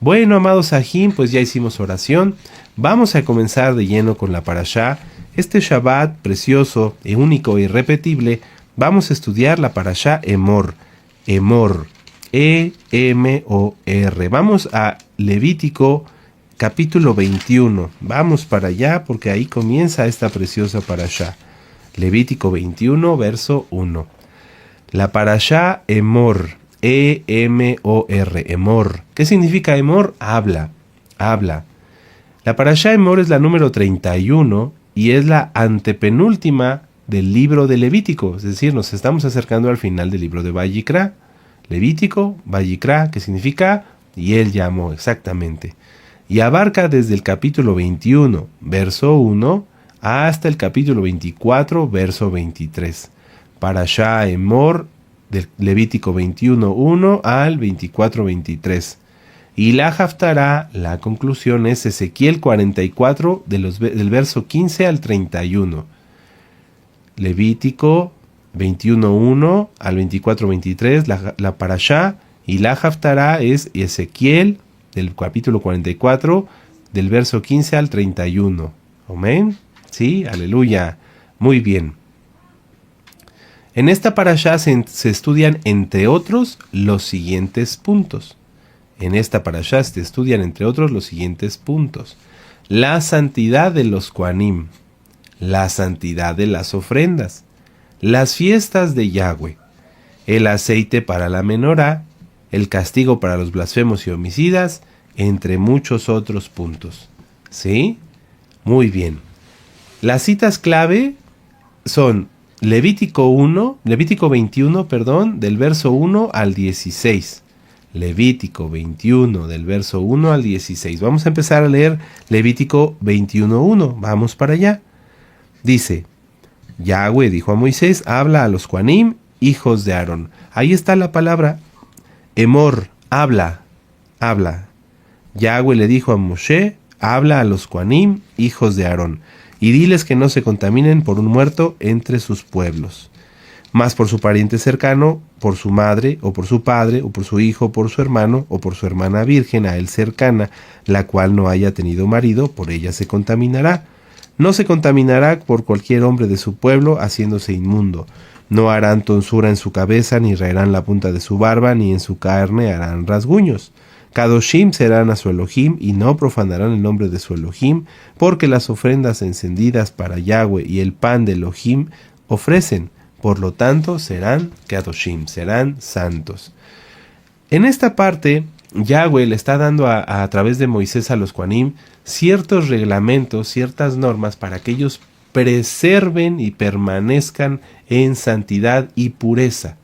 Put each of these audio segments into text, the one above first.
Bueno, amados Sahim, pues ya hicimos oración. Vamos a comenzar de lleno con la parashá. Este Shabbat precioso, único e irrepetible, vamos a estudiar la parashá Emor. Emor. E-M-O-R. Vamos a Levítico capítulo 21. Vamos para allá porque ahí comienza esta preciosa parashá. Levítico 21, verso 1. La parashá Emor. E-M-O-R. Emor. ¿Qué significa Emor? Habla. Habla. La parashá Emor es la número 31 y es la antepenúltima del libro de Levítico. Es decir, nos estamos acercando al final del libro de Vayikra. Levítico, Vayikra, que significa y él llamó, exactamente. Y abarca desde el capítulo 21, verso 1, hasta el capítulo 24, verso 23. Parashá Emor, del Levítico 21, 1 al 24, 23. Y la Haftará, la conclusión es Ezequiel 44, del verso 15 al 31. Levítico 21.1 al 24.23, la parashá, y la Haftará es Ezequiel, del capítulo 44, del verso 15 al 31. Amén. Sí, aleluya. Muy bien. En esta parashá se estudian, entre otros, los siguientes puntos. En esta parashá se estudian, entre otros, los siguientes puntos. La santidad de los Kohanim, la santidad de las ofrendas, las fiestas de Yahweh, el aceite para la menorá, el castigo para los blasfemos y homicidas, entre muchos otros puntos. ¿Sí? Muy bien. Las citas clave son Levítico 21, del verso 1 al 16. Levítico 21, del verso 1 al 16. Vamos a empezar a leer Levítico 21.1. Vamos para allá. Dice: Yahweh dijo a Moisés, habla a los Kohanim, hijos de Aarón. Ahí está la palabra Emor, habla, habla. Yahweh le dijo a Moshe, habla a los Kohanim, hijos de Aarón, y diles que no se contaminen por un muerto entre sus pueblos, mas por su pariente cercano, por su madre, o por su padre, o por su hijo, por su hermano, o por su hermana virgen a él cercana, la cual no haya tenido marido, por ella se contaminará. No se contaminará por cualquier hombre de su pueblo, haciéndose inmundo. No harán tonsura en su cabeza, ni raerán la punta de su barba, ni en su carne harán rasguños. Kadoshim serán a su Elohim, y no profanarán el nombre de su Elohim, porque las ofrendas encendidas para Yahweh y el pan de Elohim ofrecen. Por lo tanto, serán Kadoshim, serán santos. En esta parte, Yahweh le está dando a través de Moisés a los Kohanim ciertos reglamentos, ciertas normas para que ellos preserven y permanezcan en santidad y pureza.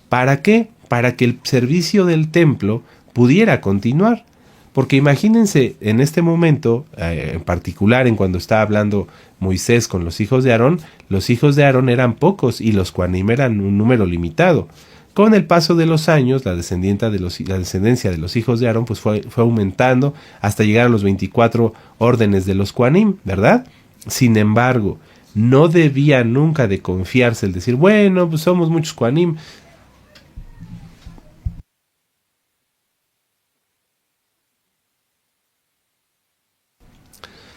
¿Para qué? Para que el servicio del templo pudiera continuar. Porque imagínense en este momento, en particular en cuando está hablando Moisés con los hijos de Aarón eran pocos y los Kohanim eran un número limitado. Con el paso de los años, la descendencia de los hijos de Aarón pues fue aumentando hasta llegar a los 24 órdenes de los Kohanim, ¿verdad? Sin embargo, no debía nunca de confiarse el decir, bueno, pues somos muchos Kohanim.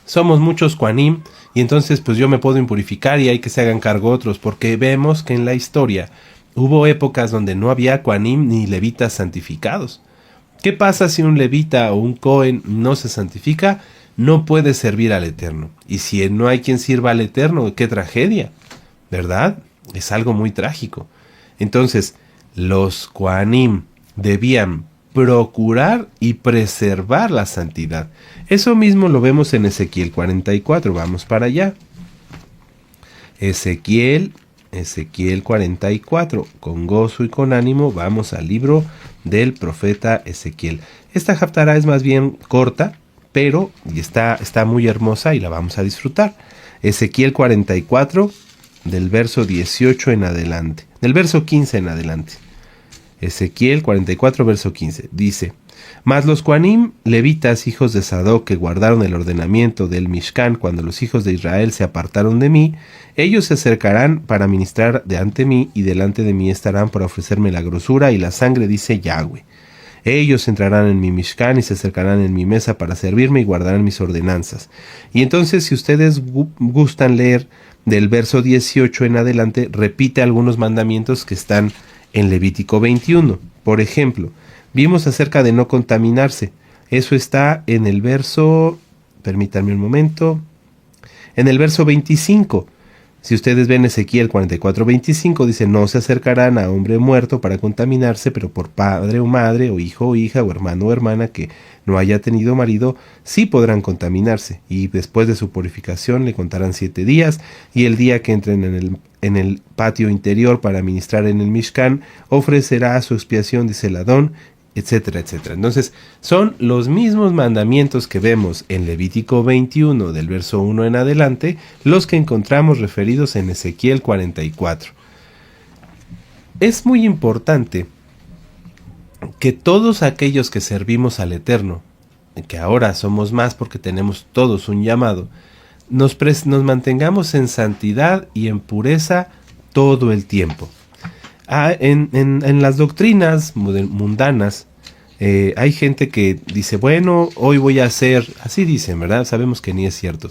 Somos muchos Kohanim y entonces pues yo me puedo impurificar y hay que se hagan cargo otros, porque vemos que en la historia hubo épocas donde no había Kohanim ni levitas santificados. ¿Qué pasa si un levita o un Cohen no se santifica? No puede servir al Eterno. Y si no hay quien sirva al Eterno, ¡qué tragedia! ¿Verdad? Es algo muy trágico. Entonces, los Kohanim debían procurar y preservar la santidad. Eso mismo lo vemos en Ezequiel 44. Vamos para allá. Ezequiel 44, con gozo y con ánimo vamos al libro del profeta Ezequiel. Esta Haftará es más bien corta, pero está muy hermosa y la vamos a disfrutar. Ezequiel 44, del verso 18 en adelante, del verso 15 en adelante. Ezequiel 44, verso 15, dice: Mas los Kohanim, levitas, hijos de Sadoc, que guardaron el ordenamiento del Mishkan cuando los hijos de Israel se apartaron de mí, ellos se acercarán para ministrar de ante mí, y delante de mí estarán para ofrecerme la grosura y la sangre, dice Yahweh. Ellos entrarán en mi Mishkan y se acercarán en mi mesa para servirme y guardarán mis ordenanzas. Y entonces, si ustedes gustan leer del verso 18 en adelante, repite algunos mandamientos que están en Levítico 21. Por ejemplo, vimos acerca de no contaminarse. Eso está en el verso, permítanme un momento, en el verso 25. Si ustedes ven Ezequiel 44:25, dice: no se acercarán a hombre muerto para contaminarse, pero por padre o madre, o hijo o hija, o hermano o hermana que no haya tenido marido, sí podrán contaminarse. Y después de su purificación le contarán 7 días, y el día que entren en el patio interior para ministrar en el Mishkan, ofrecerá su expiación, dice el Adón, etcétera, etcétera. Entonces, son los mismos mandamientos que vemos en Levítico 21, del verso 1 en adelante, los que encontramos referidos en Ezequiel 44. Es muy importante que todos aquellos que servimos al Eterno, que ahora somos más porque tenemos todos un llamado, nos mantengamos en santidad y en pureza todo el tiempo. En las doctrinas mundanas hay gente que dice: bueno, hoy voy a hacer, así dicen, ¿verdad? Sabemos que ni es cierto.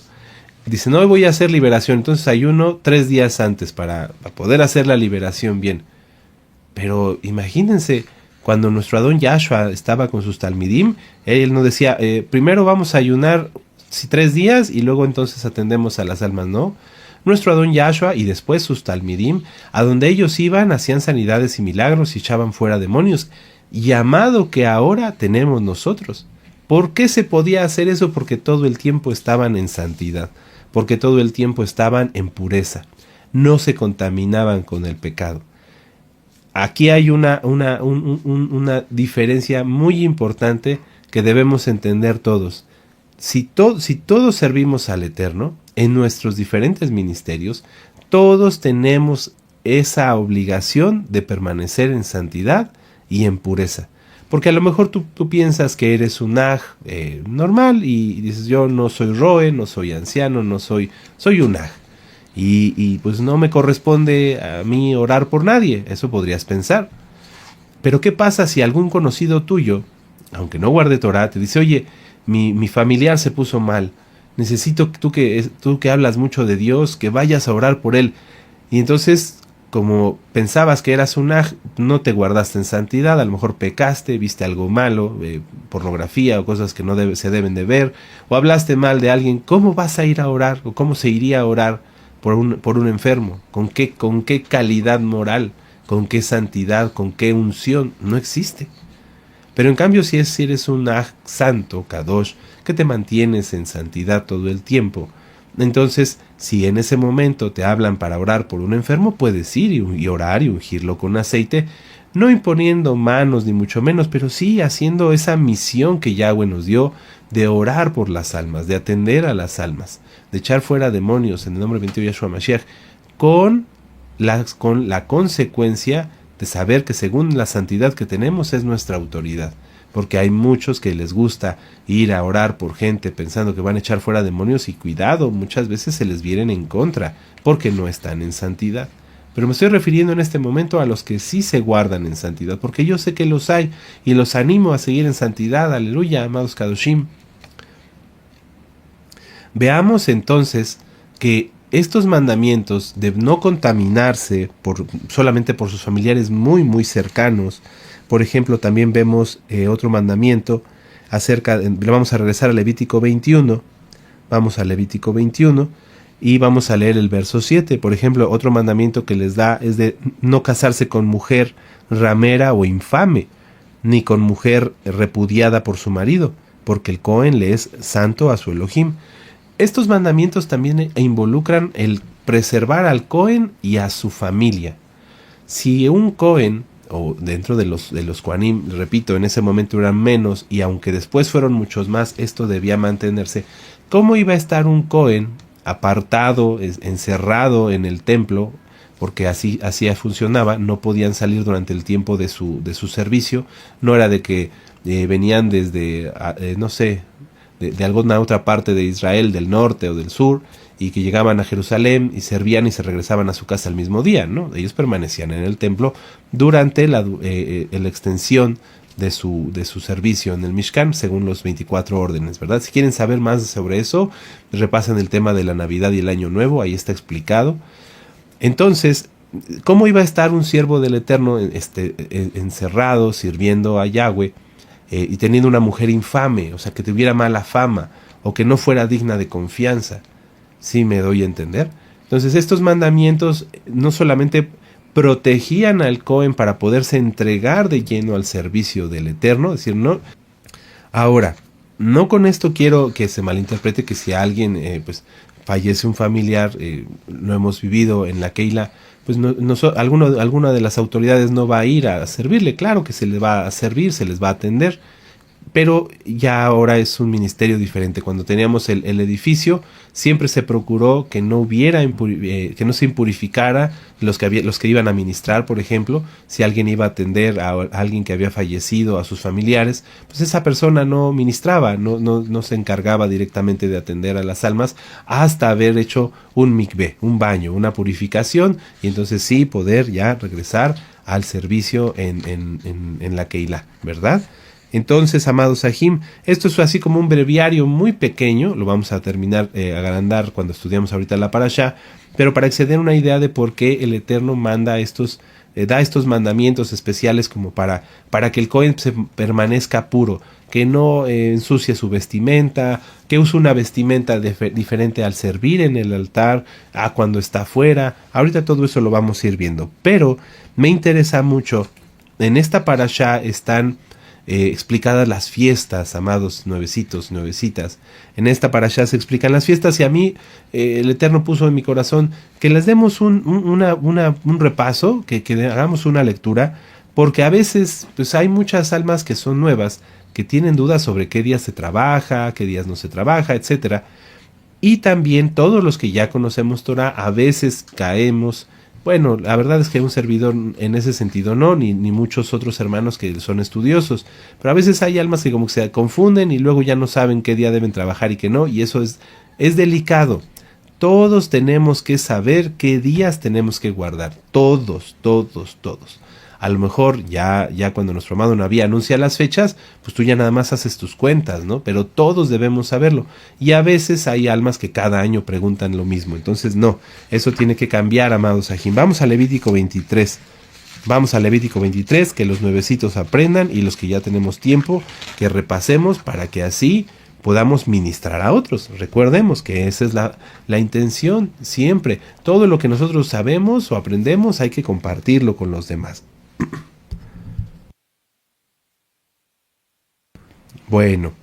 Dicen: hoy voy a hacer liberación, entonces ayuno 3 días antes para poder hacer la liberación bien. Pero imagínense, cuando nuestro Adón Yahshua estaba con sus talmidim, él no decía: primero vamos a ayunar 3 días y luego entonces atendemos a las almas, no. Nuestro Adón Yahshua y después sus talmidim, a donde ellos iban, hacían sanidades y milagros y echaban fuera demonios, llamado que ahora tenemos nosotros. ¿Por qué se podía hacer eso? Porque todo el tiempo estaban en santidad, porque todo el tiempo estaban en pureza, no se contaminaban con el pecado. Aquí hay una diferencia muy importante que debemos entender todos. Si todos servimos al Eterno, en nuestros diferentes ministerios, todos tenemos esa obligación de permanecer en santidad y en pureza. Porque a lo mejor tú piensas que eres un aj normal y dices: yo no soy roe, no soy anciano, soy un aj. Y pues no me corresponde a mí orar por nadie, eso podrías pensar. Pero ¿qué pasa si algún conocido tuyo, aunque no guarde Torah, te dice: oye, mi familiar se puso mal, necesito tú que hablas mucho de Dios, que vayas a orar por él? Y entonces, como pensabas que eras un aj, no te guardaste en santidad, a lo mejor pecaste, viste algo malo, pornografía o cosas que no se deben de ver, o hablaste mal de alguien. ¿Cómo vas a ir a orar? ¿O cómo se iría a orar por un enfermo? ¿Con qué calidad moral? ¿Con qué santidad? ¿Con qué unción? No existe. Pero en cambio, si eres un aj santo, kadosh, que te mantienes en santidad todo el tiempo, entonces, si en ese momento te hablan para orar por un enfermo, puedes ir y orar y ungirlo con aceite, no imponiendo manos ni mucho menos, pero sí haciendo esa misión que Yahweh nos dio de orar por las almas, de atender a las almas, de echar fuera demonios en el nombre bendito de Yahshua Mashiach, con la consecuencia de saber que según la santidad que tenemos es nuestra autoridad. Porque hay muchos que les gusta ir a orar por gente pensando que van a echar fuera demonios, y cuidado, muchas veces se les vienen en contra porque no están en santidad. Pero me estoy refiriendo en este momento a los que sí se guardan en santidad, porque yo sé que los hay y los animo a seguir en santidad. Aleluya, amados Kadoshim. Veamos entonces que estos mandamientos de no contaminarse solamente por sus familiares muy muy cercanos. Por ejemplo, también vemos otro mandamiento vamos a regresar a Levítico 21, vamos a Levítico 21 y vamos a leer el verso 7. Por ejemplo, otro mandamiento que les da es de no casarse con mujer ramera o infame, ni con mujer repudiada por su marido, porque el Cohen le es santo a su Elohim. Estos mandamientos también involucran el preservar al Cohen y a su familia. Si un Cohen, o dentro de los Kohanim, repito, en ese momento eran menos, y aunque después fueron muchos más, esto debía mantenerse. ¿Cómo iba a estar un Cohen apartado, encerrado en el templo? Porque así funcionaba, no podían salir durante el tiempo de su servicio. No era de que venían desde, no sé, de alguna otra parte de Israel, del norte o del sur, y que llegaban a Jerusalén y servían y se regresaban a su casa el mismo día, ¿no? Ellos permanecían en el templo durante la extensión de su servicio en el Mishkan, según los 24 órdenes, ¿verdad? Si quieren saber más sobre eso, repasen el tema de la Navidad y el Año Nuevo, ahí está explicado. Entonces, ¿cómo iba a estar un siervo del Eterno encerrado, sirviendo a Yahweh, y teniendo una mujer infame, o sea, que tuviera mala fama, o que no fuera digna de confianza? ¿Sí me doy a entender? Entonces, estos mandamientos no solamente protegían al Cohen para poderse entregar de lleno al servicio del Eterno, es decir, no. Ahora, no con esto quiero que se malinterprete que si alguien pues fallece un familiar, lo hemos vivido en la Keila, pues alguna de las autoridades no va a ir a servirle. Claro que se le va a servir, se les va a atender, pero ya ahora es un ministerio diferente. Cuando teníamos el edificio, siempre se procuró que no hubiera que no se impurificara los que iban a ministrar, por ejemplo. Si alguien iba a atender a alguien que había fallecido, a sus familiares, pues esa persona no ministraba, no se encargaba directamente de atender a las almas hasta haber hecho un mikveh, un baño, una purificación, y entonces sí poder ya regresar al servicio en la Keilah, ¿verdad? Entonces, amados Sahim, esto es así como un breviario muy pequeño, lo vamos a terminar agrandar cuando estudiamos ahorita la Parashá, pero para acceder a una idea de por qué el Eterno da estos mandamientos especiales como para que el Cohen se permanezca puro, que no ensucie su vestimenta, que use una vestimenta diferente al servir en el altar, a cuando está afuera. Ahorita todo eso lo vamos a ir viendo, pero me interesa mucho, en esta Parashá están explicadas las fiestas, amados nuevecitos, nuevecitas. En esta parashá se explican las fiestas, y a mí el Eterno puso en mi corazón que les demos un repaso, que hagamos una lectura, porque a veces pues hay muchas almas que son nuevas, que tienen dudas sobre qué días se trabaja, qué días no se trabaja, etcétera. Y también todos los que ya conocemos Torah a veces caemos. Bueno, la verdad es que un servidor en ese sentido no, ni muchos otros hermanos que son estudiosos, pero a veces hay almas que como que se confunden y luego ya no saben qué día deben trabajar y qué no, y eso es delicado. Todos tenemos que saber qué días tenemos que guardar, todos. A lo mejor ya cuando nuestro amado Naví anuncia las fechas, pues tú ya nada más haces tus cuentas, ¿no? Pero todos debemos saberlo. Y a veces hay almas que cada año preguntan lo mismo. Entonces no, eso tiene que cambiar, amados Sahim. Vamos a Levítico 23. Vamos a Levítico 23, que los nuevecitos aprendan, y los que ya tenemos tiempo, que repasemos para que así podamos ministrar a otros. Recordemos que esa es la intención siempre. Todo lo que nosotros sabemos o aprendemos hay que compartirlo con los demás. Bueno,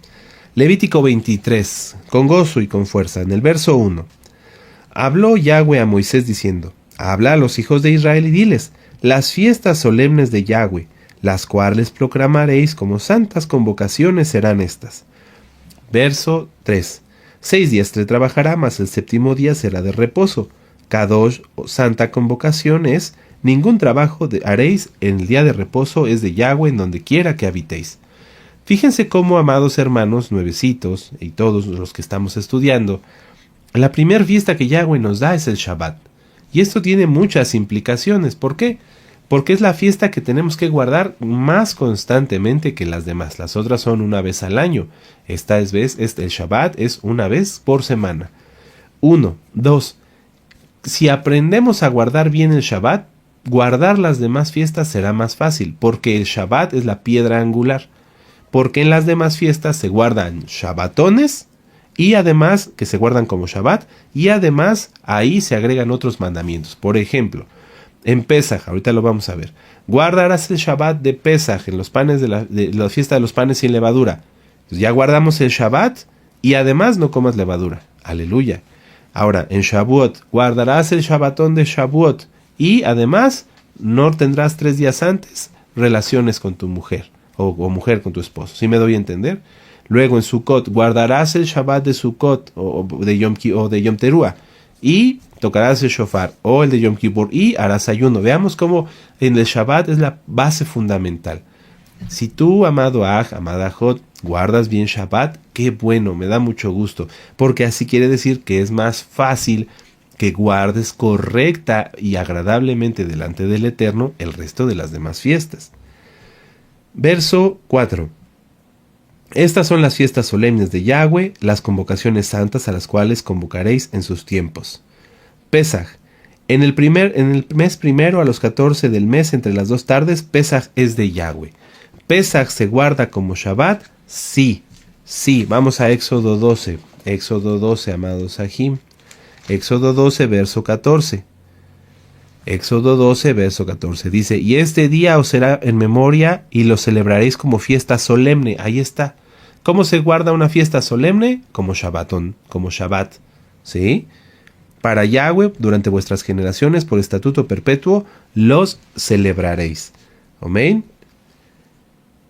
Levítico 23, con gozo y con fuerza. En el verso 1, habló Yahweh a Moisés diciendo: habla a los hijos de Israel y diles: las fiestas solemnes de Yahweh, las cuales proclamaréis como santas convocaciones, serán estas. Verso 3, 6 días te trabajará, mas el séptimo día será de reposo. Kadosh, o santa convocación, es: ningún trabajo haréis en el día de reposo, es de Yahweh en donde quiera que habitéis. Fíjense cómo, amados hermanos nuevecitos y todos los que estamos estudiando, la primera fiesta que Yahweh nos da es el Shabbat. Y esto tiene muchas implicaciones. ¿Por qué? Porque es la fiesta que tenemos que guardar más constantemente que las demás. Las otras son una vez al año. El Shabbat es una vez por semana. 1. 2. Si aprendemos a guardar bien el Shabbat, guardar las demás fiestas será más fácil, porque el Shabbat es la piedra angular. Porque en las demás fiestas se guardan Shabbatones, y además que se guardan como Shabbat, y además ahí se agregan otros mandamientos. Por ejemplo, en Pesaj, ahorita lo vamos a ver, guardarás el Shabbat de Pesaj en los panes de la fiesta de los panes sin levadura. Entonces ya guardamos el Shabbat y además no comas levadura. Aleluya. Ahora, en Shavuot, guardarás el Shabbatón de Shavuot y además no tendrás 3 días antes relaciones con tu mujer o mujer con tu esposo. ¿Sí me doy a entender? Luego en Sukkot, guardarás el Shabbat de Sukkot o de Yom Teruah y tocarás el shofar o el de Yom Kippur y harás ayuno. Veamos cómo en el Shabbat es la base fundamental. Si tú, amado Aj, amada Jot, guardas bien Shabbat, qué bueno, me da mucho gusto, porque así quiere decir que es más fácil que guardes correcta y agradablemente delante del Eterno el resto de las demás fiestas. Verso 4. Estas son las fiestas solemnes de Yahweh, las convocaciones santas a las cuales convocaréis en sus tiempos. Pesaj. En el mes primero a los 14 del mes entre las 2 tardes, Pesaj es de Yahweh. ¿Pesaj se guarda como Shabbat? Sí. Sí, vamos a Éxodo 12. Éxodo 12, amados Sahim. Éxodo 12, verso 14. Éxodo 12, verso 14. Dice, y este día os será en memoria y lo celebraréis como fiesta solemne. Ahí está. ¿Cómo se guarda una fiesta solemne? Como Shabbatón, como Shabbat. ¿Sí? Para Yahweh, durante vuestras generaciones, por estatuto perpetuo, los celebraréis. Amén.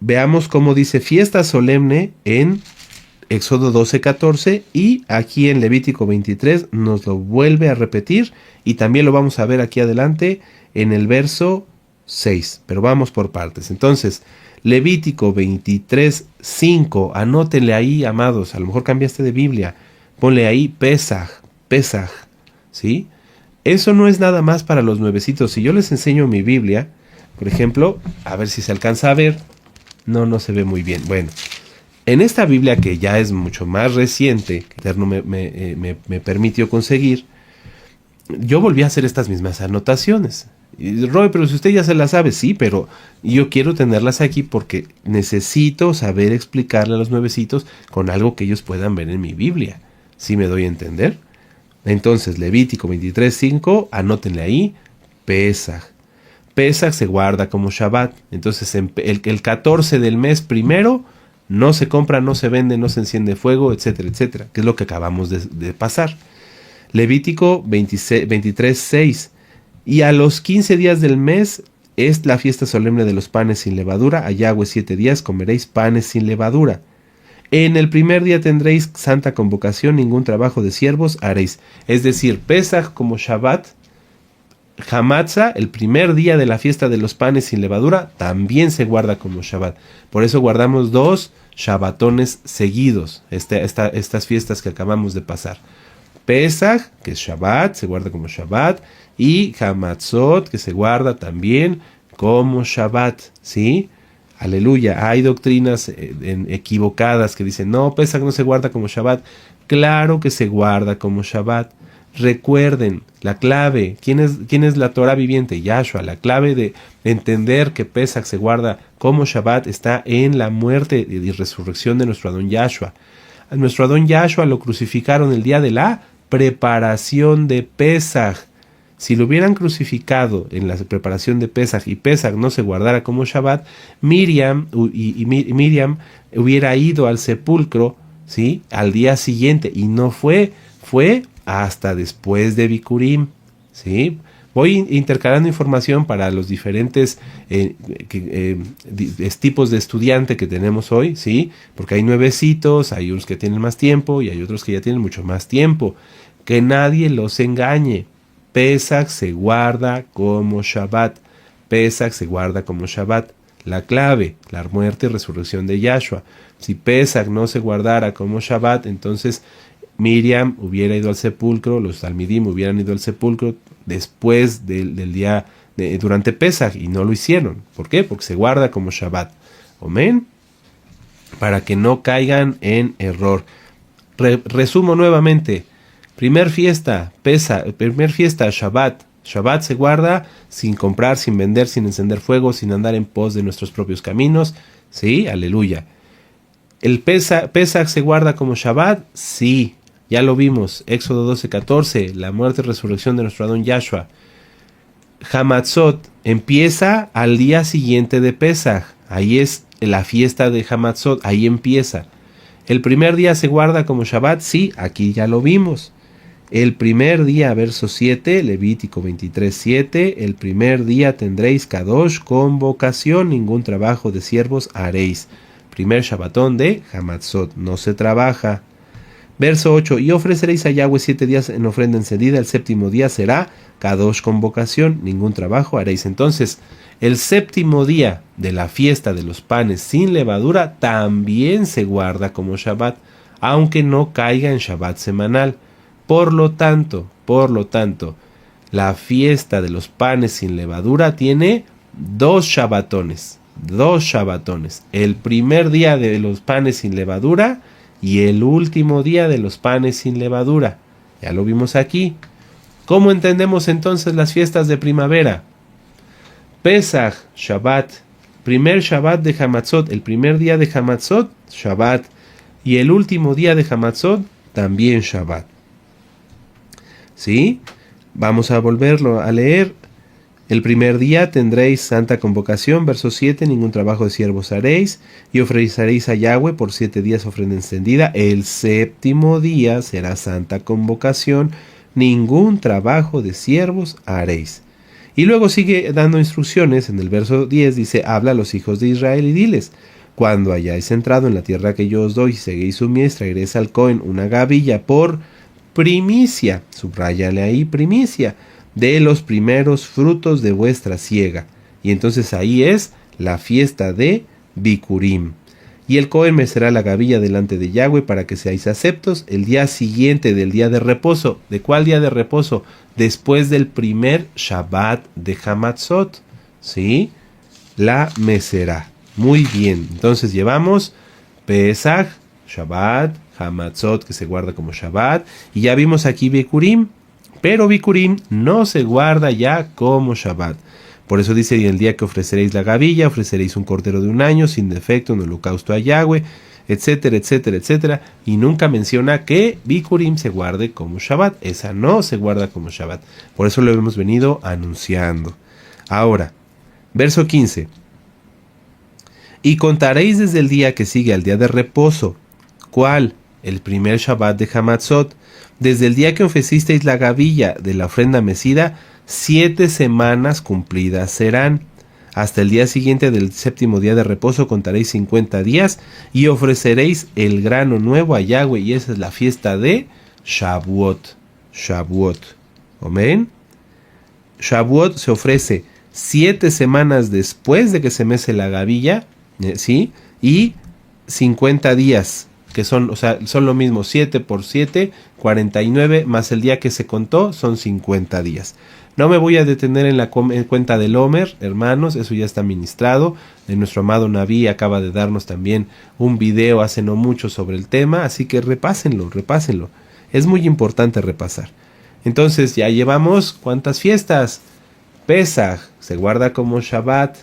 Veamos cómo dice fiesta solemne en Éxodo 12, 14 y aquí en Levítico 23 nos lo vuelve a repetir y también lo vamos a ver aquí adelante en el verso 6, pero vamos por partes. Entonces, Levítico 23, 5, anótenle ahí, amados, a lo mejor cambiaste de Biblia, ponle ahí Pesaj, Pesaj, ¿sí? Eso no es nada más para los nuevecitos. Si yo les enseño mi Biblia, por ejemplo, a ver si se alcanza a ver, no se ve muy bien. Bueno, en esta Biblia que ya es mucho más reciente, que Eterno me permitió conseguir, yo volví a hacer estas mismas anotaciones. Y, Roy, pero si usted ya se las sabe, sí, pero yo quiero tenerlas aquí porque necesito saber explicarle a los nuevecitos con algo que ellos puedan ver en mi Biblia. ¿Sí me doy a entender? Entonces, Levítico 23:5, anótenle ahí, Pesaj. Pesaj se guarda como Shabbat. Entonces, el 14 del mes primero, no se compra, no se vende, no se enciende fuego, etcétera, etcétera, que es lo que acabamos de pasar. Levítico 23:6. Y a los 15 días del mes es la fiesta solemne de los panes sin levadura. A Yahweh 7 días comeréis panes sin levadura. En el primer día tendréis santa convocación, ningún trabajo de siervos haréis. Es decir, Pesaj como Shabbat, Hamatzah, el primer día de la fiesta de los panes sin levadura, también se guarda como Shabbat. Por eso guardamos 2 Shabbatones seguidos, estas fiestas que acabamos de pasar. Pesaj, que es Shabbat, se guarda como Shabbat, y Hamatzot, que se guarda también como Shabbat, ¿sí? Aleluya. Hay doctrinas equivocadas que dicen, no, Pesaj no se guarda como Shabbat. Claro que se guarda como Shabbat. Recuerden, la clave, ¿quién es la Torah viviente? Yahshua. La clave de entender que Pesaj se guarda como Shabbat está en la muerte y resurrección de nuestro Adón Yahshua. A nuestro Adón Yahshua lo crucificaron el día de la preparación de Pesaj. Si lo hubieran crucificado en la preparación de Pesaj y Pesaj no se guardara como Shabbat, Miriam hubiera ido al sepulcro, ¿sí?, al día siguiente y no fue hasta después de Bikurim, ¿sí? Voy intercalando información para los diferentes tipos de estudiante que tenemos hoy, ¿sí? Porque hay nuevecitos, hay unos que tienen más tiempo y hay otros que ya tienen mucho más tiempo. Que nadie los engañe. Pesaj se guarda como Shabbat. Pesaj se guarda como Shabbat. La clave, la muerte y resurrección de Yahshua. Si Pesaj no se guardara como Shabbat, entonces Miriam hubiera ido al sepulcro, los talmidim hubieran ido al sepulcro después del día, durante Pesaj, y no lo hicieron. ¿Por qué? Porque se guarda como Shabbat. Amén. Para que no caigan en error. Resumo nuevamente. Primer fiesta, Shabbat. Shabbat se guarda sin comprar, sin vender, sin encender fuego, sin andar en pos de nuestros propios caminos. Sí, aleluya. ¿El Pesaj se guarda como Shabbat? Sí, ya lo vimos. Éxodo 12:14, la muerte y resurrección de nuestro Adón Yahshua. Hamatzot empieza al día siguiente de Pesaj. Ahí es la fiesta de Hamatzot, ahí empieza. ¿El primer día se guarda como Shabbat? Sí, aquí ya lo vimos. El primer día, verso 7, Levítico 23:7, el primer día tendréis Kadosh, convocación, ningún trabajo de siervos haréis. Primer Shabbatón de Hamatzot, no se trabaja. Verso 8, y ofreceréis a Yahweh 7 días en ofrenda encendida, el séptimo día será Kadosh, convocación, ningún trabajo haréis. Entonces, el séptimo día de la fiesta de los panes sin levadura también se guarda como Shabbat, aunque no caiga en Shabbat semanal. Por lo tanto, la fiesta de los panes sin levadura tiene 2 Shabbatones. 2 Shabbatones. El primer día de los panes sin levadura y el último día de los panes sin levadura. Ya lo vimos aquí. ¿Cómo entendemos entonces las fiestas de primavera? Pesach, Shabbat. Primer Shabbat de Hamatzot. El primer día de Hamatzot, Shabbat. Y el último día de Hamatzot, también Shabbat. ¿Sí? Vamos a volverlo a leer. El primer día tendréis santa convocación, verso 7, ningún trabajo de siervos haréis, y ofreceréis a Yahweh por 7 días ofrenda encendida. El séptimo día será santa convocación, ningún trabajo de siervos haréis. Y luego sigue dando instrucciones, en el verso 10 dice, habla a los hijos de Israel y diles, cuando hayáis entrado en la tierra que yo os doy y seguéis su mies, traeréis al Cohen una gavilla por primicia, subráyale ahí primicia, de los primeros frutos de vuestra siega. Y entonces ahí es la fiesta de Bikurim. Y el Cohen mecerá la gavilla delante de Yahweh para que seáis aceptos el día siguiente del día de reposo. ¿De cuál día de reposo? Después del primer Shabbat de Hamatzot. ¿Sí? La mecerá. Muy bien. Entonces llevamos Pesach, Shabbat, Hamatzot, que se guarda como Shabbat. Y ya vimos aquí Bikurim. Pero Bikurim no se guarda ya como Shabbat. Por eso dice, y el día que ofreceréis la gavilla, ofreceréis un cordero de 1 año, sin defecto, un holocausto a Yahweh, etcétera, etcétera, etcétera. Y nunca menciona que Bikurim se guarde como Shabbat. Esa no se guarda como Shabbat. Por eso lo hemos venido anunciando. Ahora, verso 15. Y contaréis desde el día que sigue al día de reposo. ¿Cuál? El primer Shabbat de Hamatzot. Desde el día que ofrecisteis la gavilla de la ofrenda mecida, 7 semanas cumplidas serán. Hasta el día siguiente del séptimo día de reposo contaréis 50 días y ofreceréis el grano nuevo a Yahweh. Y esa es la fiesta de Shavuot. Shavuot. ¿Amén? Shavuot se ofrece 7 semanas después de que se mece la gavilla, ¿sí? Y 50 días. Que son, o sea, son lo mismo, 7 por 7, 49, más el día que se contó, son 50 días. No me voy a detener en la cuenta del Homer, hermanos, eso ya está ministrado. Nuestro amado Naví acaba de darnos también un video hace no mucho sobre el tema, así que repásenlo. Es muy importante repasar. Entonces ya llevamos, ¿cuántas fiestas? Pesach, se guarda como Shabbat.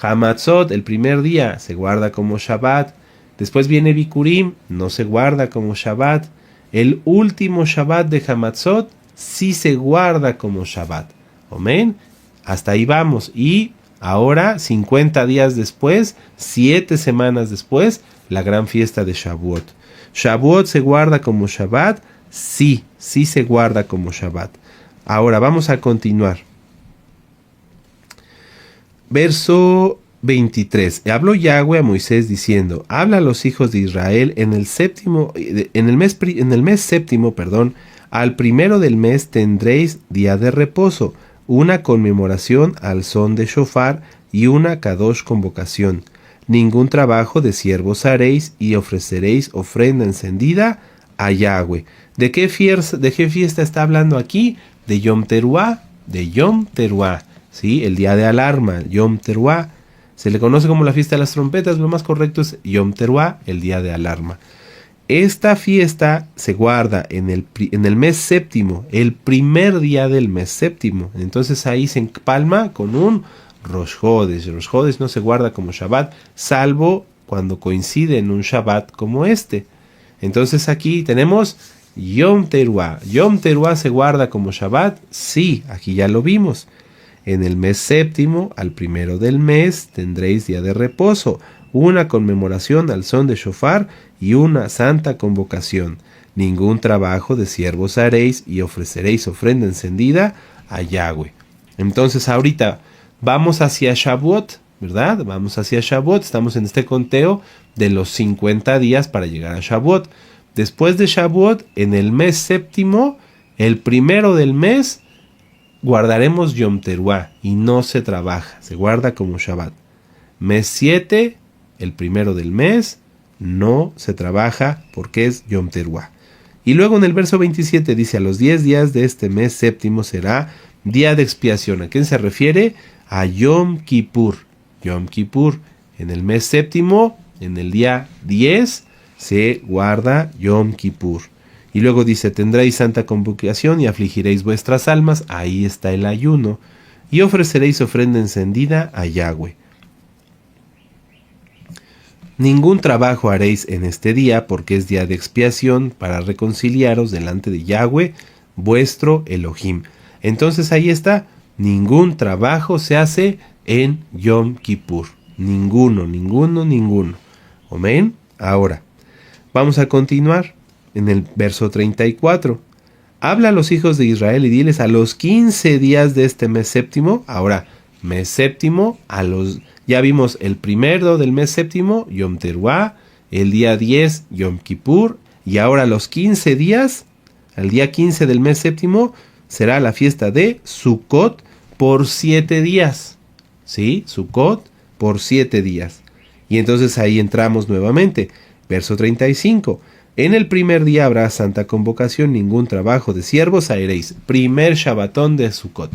Hamatzot, el primer día, se guarda como Shabbat. Después viene Bikurim, no se guarda como Shabbat. El último Shabbat de Hamatzot sí se guarda como Shabbat. Amén. Hasta ahí vamos. Y ahora, 50 días después, 7 semanas después, la gran fiesta de Shavuot. ¿Shavuot se guarda como Shabbat? Sí se guarda como Shabbat. Ahora vamos a continuar. Verso 23. Habló Yahweh a Moisés diciendo, habla a los hijos de Israel en el mes séptimo, al primero del mes tendréis día de reposo, una conmemoración al son de shofar y una kadosh convocación. Ningún trabajo de siervos haréis y ofreceréis ofrenda encendida a Yahweh. ¿De qué fiesta está hablando aquí? De Yom Teruah, ¿sí? El día de alarma, Yom Teruah. Se le conoce como la fiesta de las trompetas, lo más correcto es Yom Teruah, el día de alarma. Esta fiesta se guarda en el mes séptimo, el primer día del mes séptimo. Entonces ahí se empalma con un Rosh Hodesh. Rosh Hodesh no se guarda como Shabbat, salvo cuando coincide en un Shabbat como este. Entonces aquí tenemos Yom Teruah. ¿Yom Teruah se guarda como Shabbat? Sí, aquí ya lo vimos. En el mes séptimo, al primero del mes, tendréis día de reposo, una conmemoración al son de shofar y una santa convocación. Ningún trabajo de siervos haréis y ofreceréis ofrenda encendida a Yahweh. Entonces ahorita vamos hacia Shavuot, ¿verdad? Vamos hacia Shavuot, estamos en este conteo de los 50 días para llegar a Shavuot. Después de Shavuot, en el mes séptimo, el primero del mes, guardaremos Yom Teruah y no se trabaja, se guarda como Shabbat. Mes 7, el primero del mes, no se trabaja porque es Yom Teruah. Y luego en el verso 27 dice, a los 10 días de este mes séptimo será día de expiación. ¿A quién se refiere? A Yom Kippur. Yom Kippur, En el mes séptimo, en el día 10, se guarda Yom Kippur. Y luego dice, tendréis santa convocación y afligiréis vuestras almas, ahí está el ayuno, y ofreceréis ofrenda encendida a Yahweh. Ningún trabajo haréis en este día, porque es día de expiación para reconciliaros delante de Yahweh, vuestro Elohim. Entonces ahí está, ningún trabajo se hace en Yom Kippur. Ninguno. Amén. Ahora, vamos a continuar en el verso 34. Habla a los hijos de Israel y diles a los 15 días de este mes séptimo. Ahora, mes séptimo, ya vimos el primero del mes séptimo, Yom Teruah, el día 10, Yom Kippur, y ahora los 15 días, el día 15 del mes séptimo, será la fiesta de Sukkot por 7 días. ¿Sí? Sukkot por 7 días. Y entonces ahí entramos nuevamente. Verso 35. En el primer día habrá santa convocación, ningún trabajo de siervos haréis. Primer Shabbatón de Sukkot.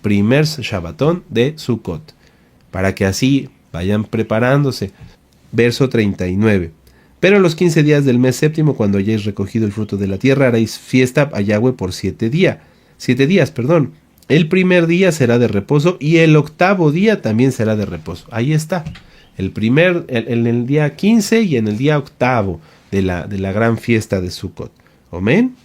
Primer Shabbatón de Sukkot. Para que así vayan preparándose. Verso 39. Pero los 15 días del mes séptimo, cuando hayáis recogido el fruto de la tierra, haréis fiesta a Yahweh por 7 días. 7 días. El primer día será de reposo y el octavo día también será de reposo. Ahí está. En el día 15 y en el día octavo de la gran fiesta de Sukkot. Amén.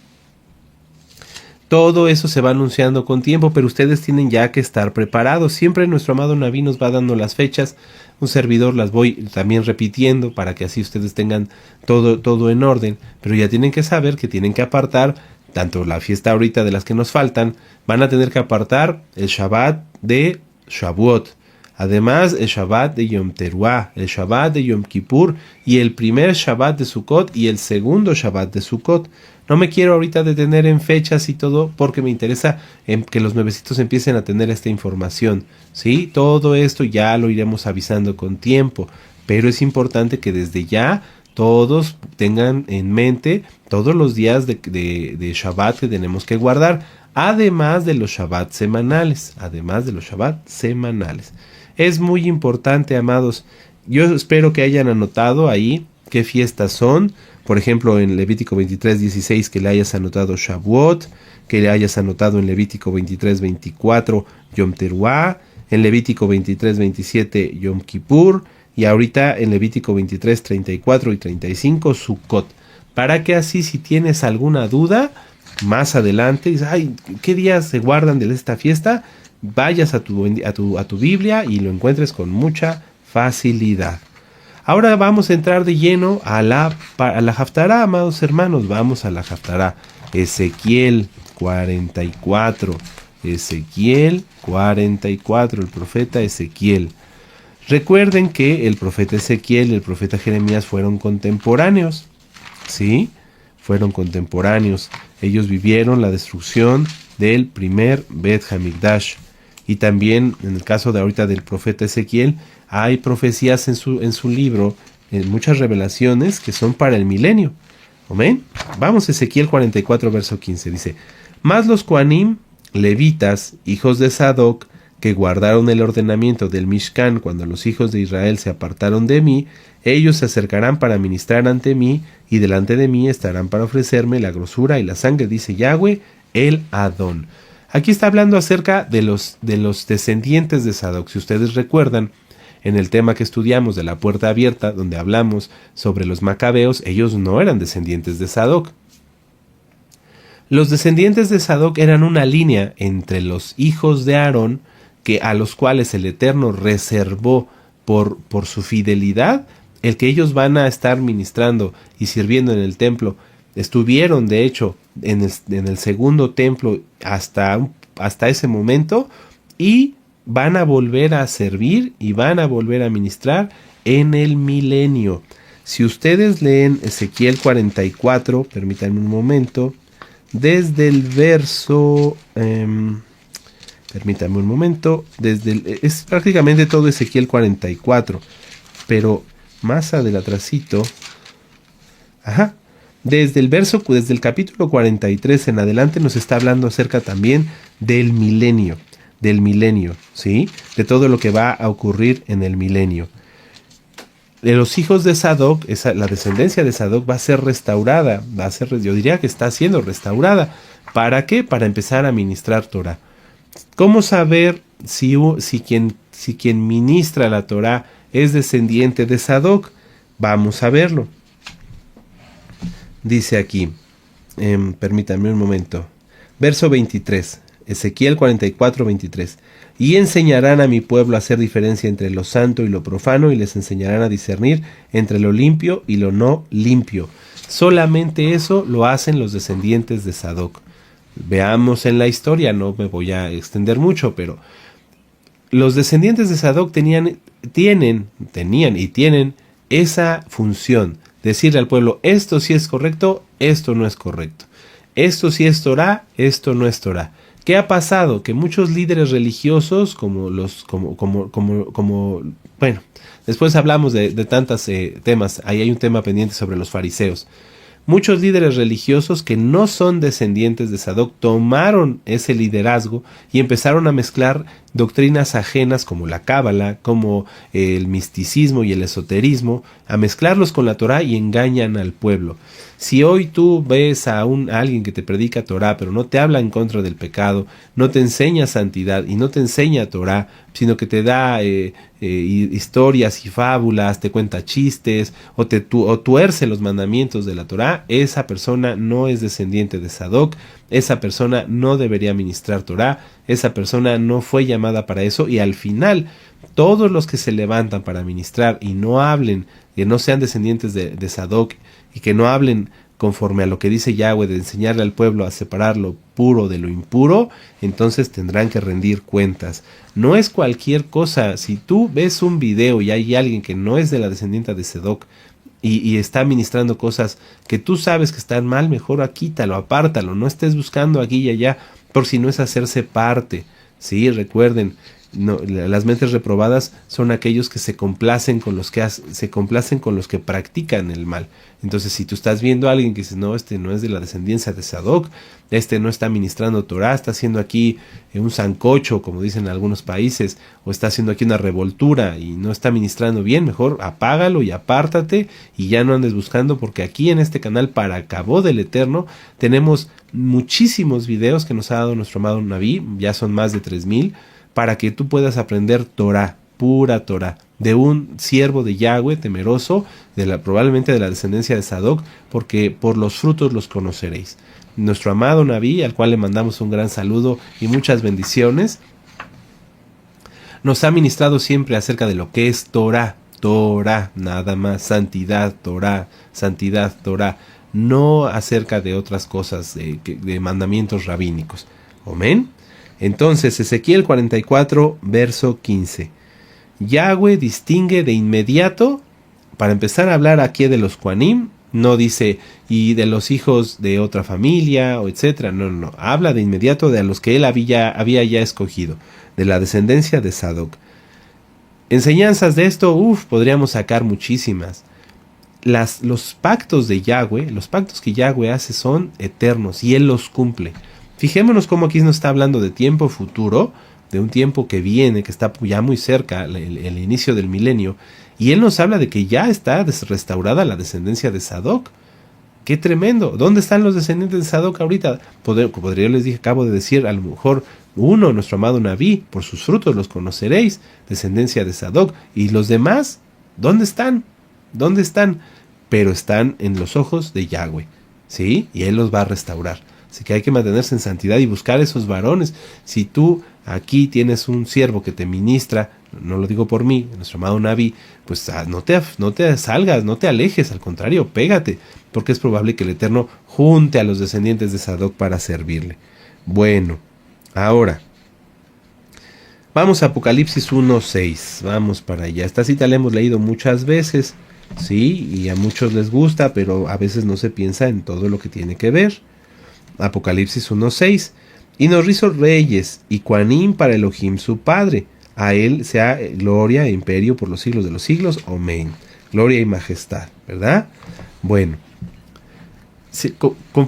Todo eso se va anunciando con tiempo, pero ustedes tienen ya que estar preparados. Siempre nuestro amado Naví nos va dando las fechas. Un servidor las voy también repitiendo para que así ustedes tengan todo en orden. Pero ya tienen que saber que tienen que apartar, tanto la fiesta ahorita de las que nos faltan, van a tener que apartar el Shabbat de Shavuot. Además, el Shabbat de Yom Teruah, el Shabbat de Yom Kippur y el primer Shabbat de Sukkot y el segundo Shabbat de Sukkot. No me quiero ahorita detener en fechas y todo porque me interesa que los nuevecitos empiecen a tener esta información. ¿Sí? Todo esto ya lo iremos avisando con tiempo, pero es importante que desde ya todos tengan en mente todos los días de Shabbat que tenemos que guardar, además de los Shabbat semanales. Es muy importante, amados. Yo espero que hayan anotado ahí qué fiestas son. Por ejemplo, en Levítico 23:16 que le hayas anotado Shavuot, que le hayas anotado en Levítico 23:24 Yom Teruah, en Levítico 23:27 Yom Kippur y ahorita en Levítico 23:34 y 35 Sukkot. Para que así, si tienes alguna duda, más adelante, dices, ay, ¿qué días se guardan de esta fiesta? Vayas a tu Biblia y lo encuentres con mucha facilidad. Ahora vamos a entrar de lleno a la Haftará, amados hermanos. Vamos a la Haftará. Ezequiel 44. Ezequiel 44, el profeta Ezequiel. Recuerden que el profeta Ezequiel y el profeta Jeremías fueron contemporáneos. ¿Sí? Fueron contemporáneos. Ellos vivieron la destrucción del primer Bet Hamikdash. Y también, en el caso de ahorita del profeta Ezequiel, hay profecías en su libro, muchas revelaciones que son para el milenio. ¿Amén? Vamos a Ezequiel 44, verso 15. Dice, mas los Kohanim, levitas, hijos de Sadoc, que guardaron el ordenamiento del Mishkan cuando los hijos de Israel se apartaron de mí, ellos se acercarán para ministrar ante mí, y delante de mí estarán para ofrecerme la grosura y la sangre, dice Yahweh, el Adón. Aquí está hablando acerca de los descendientes de Sadoc. Si ustedes recuerdan, en el tema que estudiamos de la puerta abierta, donde hablamos sobre los macabeos, ellos no eran descendientes de Sadoc. Los descendientes de Sadoc eran una línea entre los hijos de Aarón, a los cuales el Eterno reservó por su fidelidad, el que ellos van a estar ministrando y sirviendo en el templo. Estuvieron, de hecho, en el segundo templo hasta ese momento, y van a volver a servir y van a volver a ministrar en el milenio. Si ustedes leen Ezequiel 44, permítanme un momento, desde el verso... permítanme un momento, es prácticamente todo Ezequiel 44, pero más adelantito, desde el capítulo 43 en adelante nos está hablando acerca también del milenio, ¿sí? De todo lo que va a ocurrir en el milenio. de los hijos de Sadoc, la descendencia de Sadoc va a ser restaurada, yo diría que está siendo restaurada. ¿Para qué? Para empezar a ministrar Torah. ¿Cómo saber si quien ministra la Torah es descendiente de Sadoc? Vamos a verlo. Dice aquí, permítanme un momento, verso 23, Ezequiel 44, 23. Y enseñarán a mi pueblo a hacer diferencia entre lo santo y lo profano, y les enseñarán a discernir entre lo limpio y lo no limpio. Solamente eso lo hacen los descendientes de Sadoc. Veamos en la historia, no me voy a extender mucho, pero los descendientes de Sadoc tenían y tienen esa función, decirle al pueblo, esto sí es correcto, esto no es correcto. Esto sí es Torah, esto no es Torah. ¿Qué ha pasado? Que muchos líderes religiosos, bueno, después hablamos de tantos temas, ahí hay un tema pendiente sobre los fariseos. Muchos líderes religiosos que no son descendientes de Sadoc tomaron ese liderazgo y empezaron a mezclar doctrinas ajenas como la cábala, como el misticismo y el esoterismo, a mezclarlos con la Torah y engañan al pueblo. Si hoy tú ves a alguien que te predica Torah, pero no te habla en contra del pecado, no te enseña santidad y no te enseña Torah, sino que te da historias y fábulas, te cuenta chistes o tuerce los mandamientos de la Torah, esa persona no es descendiente de Sadoc, esa persona no debería ministrar Torah, esa persona no fue llamada para eso, y al final todos los que se levantan para ministrar y no hablen, que no sean descendientes de Sadoc y que no hablen conforme a lo que dice Yahweh de enseñarle al pueblo a separar lo puro de lo impuro, entonces tendrán que rendir cuentas. No es cualquier cosa. Si tú ves un video y hay alguien que no es de la descendiente de Sadoc y está ministrando cosas que tú sabes que están mal, mejor quítalo, apártalo, no estés buscando aquí y allá, por si no es hacerse parte. Sí, recuerden, no, las mentes reprobadas son aquellos que se complacen con los que practican el mal. Entonces, si tú estás viendo a alguien que dices, no, este no es de la descendencia de Sadoc, este no está ministrando Torah, está haciendo aquí un sancocho, como dicen en algunos países, o está haciendo aquí una revoltura y no está ministrando bien, mejor apágalo y apártate y ya no andes buscando, porque aquí en este canal, para Cabo del Eterno, tenemos muchísimos videos que nos ha dado nuestro amado Naví, ya son más de 3000, para que tú puedas aprender Torah, pura Torah, de un siervo de Yahweh temeroso, probablemente de la descendencia de Sadoc, porque por los frutos los conoceréis. Nuestro amado Naví, al cual le mandamos un gran saludo y muchas bendiciones, nos ha ministrado siempre acerca de lo que es Torah, Torah, nada más, santidad, Torah, no acerca de otras cosas, de mandamientos rabínicos. Amén. Entonces, Ezequiel 44, verso 15. Yahweh distingue de inmediato, para empezar a hablar aquí de los Kohanim, no dice, y de los hijos de otra familia, o etcétera, no, habla de inmediato de a los que él había ya escogido, de la descendencia de Sadoc. Enseñanzas de esto, podríamos sacar muchísimas. Los pactos de Yahweh, los pactos que Yahweh hace son eternos, y él los cumple. Fijémonos cómo aquí nos está hablando de tiempo futuro, de un tiempo que viene, que está ya muy cerca, el inicio del milenio, y él nos habla de que ya está restaurada la descendencia de Sadoc. ¡Qué tremendo! ¿Dónde están los descendientes de Sadoc ahorita? Yo les acabo de decir, a lo mejor uno, nuestro amado Naví, por sus frutos los conoceréis, descendencia de Sadoc, y los demás, ¿dónde están? ¿Dónde están? Pero están en los ojos de Yahweh, ¿sí? Y él los va a restaurar. Así que hay que mantenerse en santidad y buscar esos varones. Si tú aquí tienes un siervo que te ministra, no lo digo por mí, nuestro amado Naví, pues no te salgas, no te alejes, al contrario, pégate, porque es probable que el Eterno junte a los descendientes de Sadoc para servirle. Bueno, ahora, vamos a Apocalipsis 1:6, vamos para allá. Esta cita la hemos leído muchas veces, sí, y a muchos les gusta, pero a veces no se piensa en todo lo que tiene que ver. Apocalipsis 1:6. Y nos hizo reyes y Kohanim para Elohim su Padre. A él sea gloria e imperio por los siglos de los siglos. Amén. Gloria y majestad, ¿verdad? Bueno,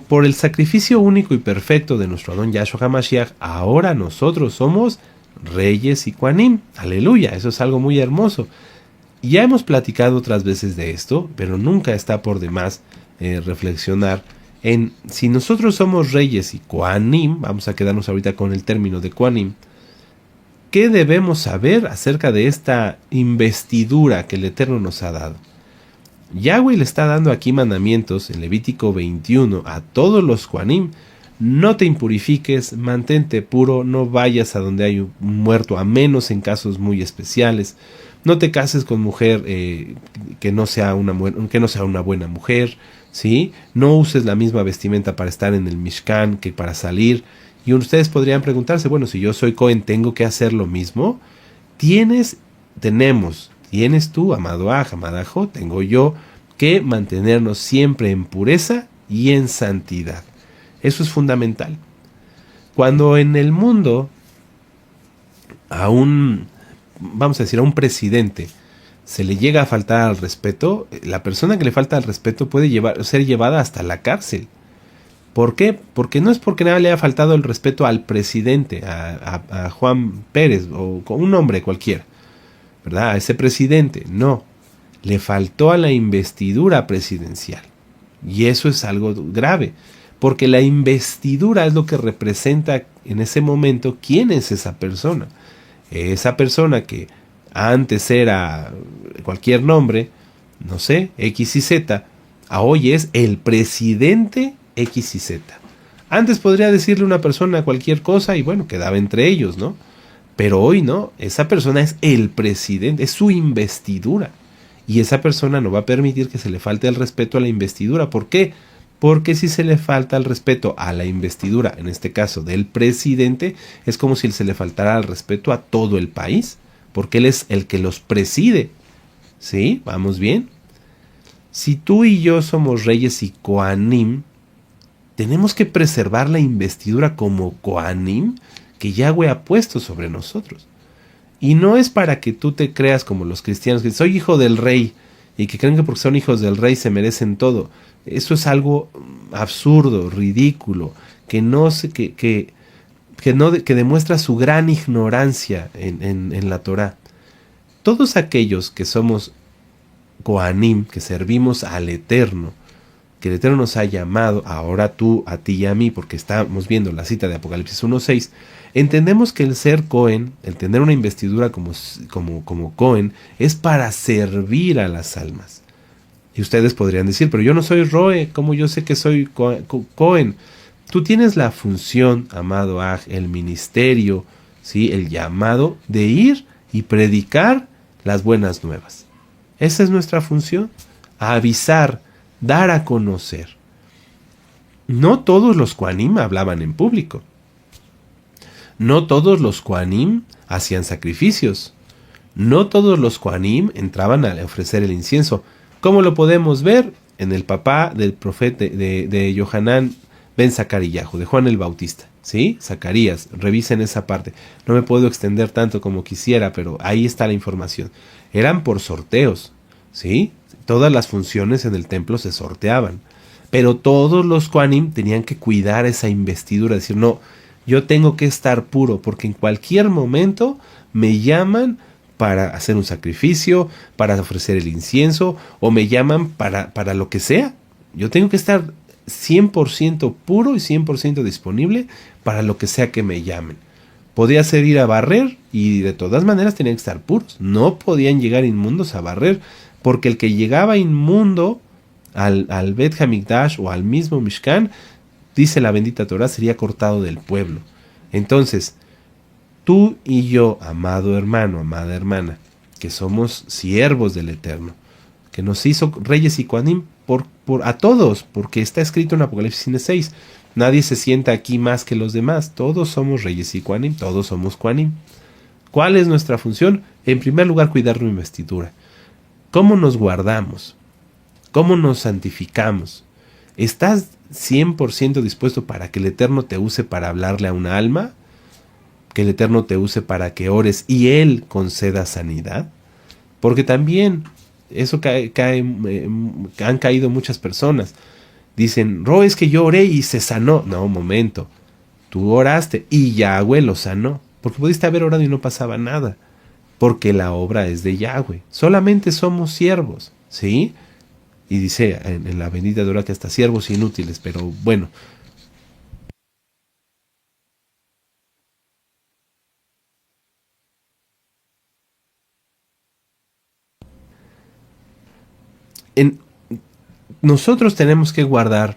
por el sacrificio único y perfecto de nuestro Adón Yahshua HaMashiach, ahora nosotros somos reyes y Kohanim. Aleluya, eso es algo muy hermoso. Ya hemos platicado otras veces de esto, pero nunca está por demás reflexionar en si nosotros somos reyes y Kohanim, vamos a quedarnos ahorita con el término de Kohanim, ¿qué debemos saber acerca de esta investidura que el Eterno nos ha dado? Yahweh le está dando aquí mandamientos en Levítico 21 a todos los Kohanim. No te impurifiques, mantente puro, no vayas a donde hay un muerto, a menos en casos muy especiales. No te cases con mujer que no sea una buena mujer, ¿sí? No uses la misma vestimenta para estar en el Mishkan que para salir. Y ustedes podrían preguntarse, bueno, si yo soy Cohen, ¿tengo que hacer lo mismo? Tienes tú, amado Aj, amada Jo, tengo yo que mantenernos siempre en pureza y en santidad. Eso es fundamental. Cuando en el mundo a un presidente se le llega a faltar al respeto, la persona que le falta al respeto puede ser llevada hasta la cárcel. ¿Por qué? Porque no es porque nada le haya faltado el respeto al presidente, a Juan Pérez o un hombre cualquiera, ¿verdad? A ese presidente, no. Le faltó a la investidura presidencial. Y eso es algo grave, porque la investidura es lo que representa en ese momento quién es esa persona. Esa persona que antes era cualquier nombre, no sé, X y Z, a hoy es el presidente X y Z. Antes podría decirle una persona cualquier cosa y bueno, quedaba entre ellos, ¿no? Pero hoy no, esa persona es el presidente, es su investidura. Y esa persona no va a permitir que se le falte el respeto a la investidura. ¿Por qué? Porque si se le falta el respeto a la investidura, en este caso del presidente, es como si se le faltara el respeto a todo el país, porque él es el que los preside. ¿Sí? ¿Vamos bien? Si tú y yo somos reyes y Kohanim, tenemos que preservar la investidura como Kohanim que Yahweh ha puesto sobre nosotros. Y no es para que tú te creas como los cristianos, que soy hijo del rey, y que creen que porque son hijos del rey se merecen todo. Eso es algo absurdo, ridículo, que demuestra su gran ignorancia en la Torá. Todos aquellos que somos Kohanim, que servimos al Eterno, que el Eterno nos ha llamado, ahora tú, a ti y a mí, porque estamos viendo la cita de Apocalipsis 1.6, entendemos que el ser Cohen, el tener una investidura como Cohen, es para servir a las almas. Y ustedes podrían decir, pero yo no soy Roe, ¿cómo yo sé que soy Cohen? Tú tienes la función, amado Aj, el ministerio, ¿sí? El llamado de ir y predicar las buenas nuevas. Esa es nuestra función, avisar, dar a conocer. No todos los Kohanim hablaban en público. No todos los Kohanim hacían sacrificios. No todos los Kohanim entraban a ofrecer el incienso. ¿Cómo lo podemos ver? En el papá del profeta de Yohanan ben Zacarías, de Juan el Bautista. ¿Sí? Zacarías, revisen esa parte. No me puedo extender tanto como quisiera, pero ahí está la información. Eran por sorteos, ¿sí? Todas las funciones en el templo se sorteaban. Pero todos los Kohanim tenían que cuidar esa investidura, decir, no, yo tengo que estar puro, porque en cualquier momento me llaman para hacer un sacrificio, para ofrecer el incienso, o me llaman para lo que sea. Yo tengo que estar 100% puro y 100% disponible para lo que sea que me llamen. Podía ser ir a barrer y de todas maneras tenían que estar puros. No podían llegar inmundos a barrer, porque el que llegaba inmundo al Bet Hamikdash o al mismo Mishkan, dice la bendita Torah, sería cortado del pueblo. Entonces, tú y yo, amado hermano, amada hermana, que somos siervos del Eterno, que nos hizo reyes y Kohanim a todos, porque está escrito en Apocalipsis 6, nadie se sienta aquí más que los demás, todos somos reyes y Kohanim, todos somos Kohanim. ¿Cuál es nuestra función? En primer lugar, cuidar nuestra investidura. ¿Cómo nos guardamos? ¿Cómo nos santificamos? ¿Estás 100% dispuesto para que el Eterno te use para hablarle a una alma? ¿Que el Eterno te use para que ores y Él conceda sanidad? Porque también eso han caído muchas personas. Dicen, Ro, es que yo oré y se sanó. No, un momento. Tú oraste y Yahweh lo sanó. Porque pudiste haber orado y no pasaba nada. porque la obra es de Yahweh. Solamente somos siervos, ¿sí? Y dice en la bendita Torá que hasta siervos inútiles, pero bueno. Nosotros tenemos que guardar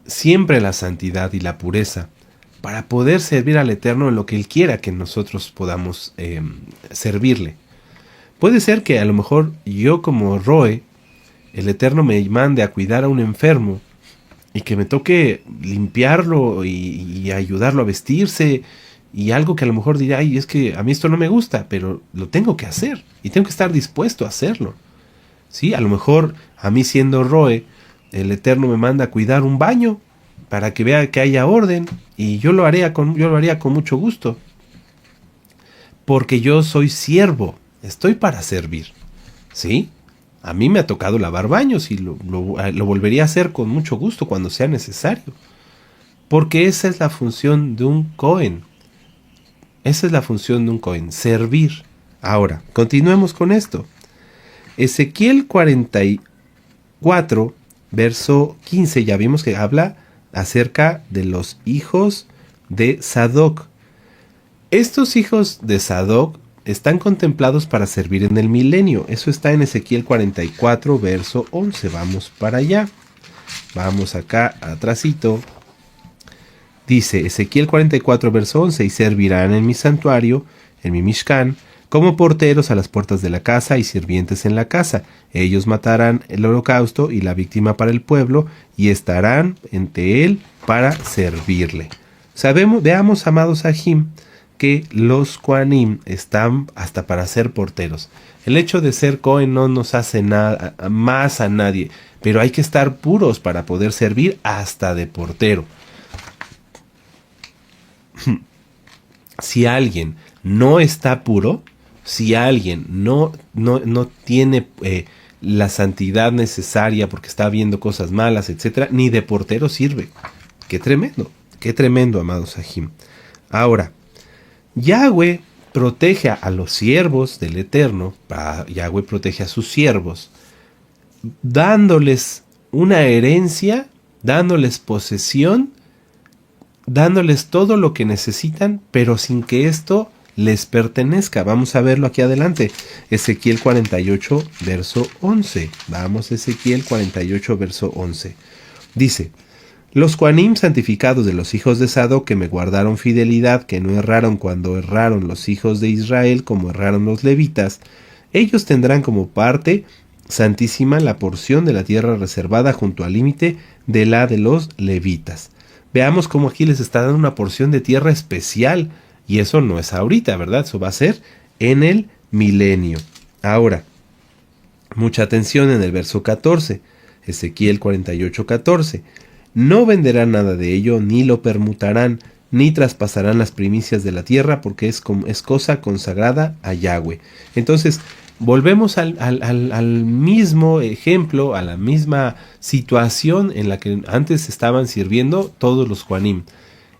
siempre la santidad y la pureza para poder servir al Eterno en lo que Él quiera que nosotros podamos servirle. Puede ser que a lo mejor yo como Roe, el Eterno me mande a cuidar a un enfermo y que me toque limpiarlo y ayudarlo a vestirse y algo que a lo mejor dirá, ay, es que a mí esto no me gusta, pero lo tengo que hacer y tengo que estar dispuesto a hacerlo. ¿Sí? A lo mejor a mí siendo Roe, el Eterno me manda a cuidar un baño para que vea que haya orden y yo lo haría con mucho gusto. Porque yo soy siervo, estoy para servir. ¿Sí? A mí me ha tocado lavar baños y lo volvería a hacer con mucho gusto cuando sea necesario. Porque esa es la función de un Cohen. Esa es la función de un Cohen, servir. Ahora, continuemos con esto. Ezequiel 44, verso 15, ya vimos que habla acerca de los hijos de Sadoc. Estos hijos de Sadoc están contemplados para servir en el milenio. Eso está en Ezequiel 44, verso 11. Vamos para allá. Vamos acá atrásito. Dice Ezequiel 44, verso 11, y servirán en mi santuario, en mi Mishkan, como porteros a las puertas de la casa y sirvientes en la casa. Ellos matarán el holocausto y la víctima para el pueblo y estarán ante él para servirle. Veamos, amados Ajim, que los Kohanim están hasta para ser porteros. El hecho de ser Cohen no nos hace nada más a nadie, pero hay que estar puros para poder servir hasta de portero. Si alguien no está puro, si alguien no tiene la santidad necesaria porque está viendo cosas malas, etc., ni de portero sirve. Qué tremendo, amados Ajim. Ahora, Yahweh protege a los siervos del Eterno, Yahweh protege a sus siervos, dándoles una herencia, dándoles posesión, dándoles todo lo que necesitan, pero sin que esto les pertenezca. Vamos a verlo aquí adelante. Ezequiel 48, verso 11. Vamos, Ezequiel 48, verso 11. Dice: los Kohanim santificados de los hijos de Sadoc, que me guardaron fidelidad, que no erraron cuando erraron los hijos de Israel, como erraron los levitas, ellos tendrán como parte santísima la porción de la tierra reservada junto al límite de la de los levitas. Veamos cómo aquí les está dando una porción de tierra especial, y eso no es ahorita, ¿verdad? Eso va a ser en el milenio. Ahora, mucha atención en el verso 14, Ezequiel 48, 14. No venderán nada de ello, ni lo permutarán, ni traspasarán las primicias de la tierra, porque es cosa consagrada a Yahweh. Entonces, volvemos al mismo ejemplo, a la misma situación en la que antes estaban sirviendo todos los Kohanim.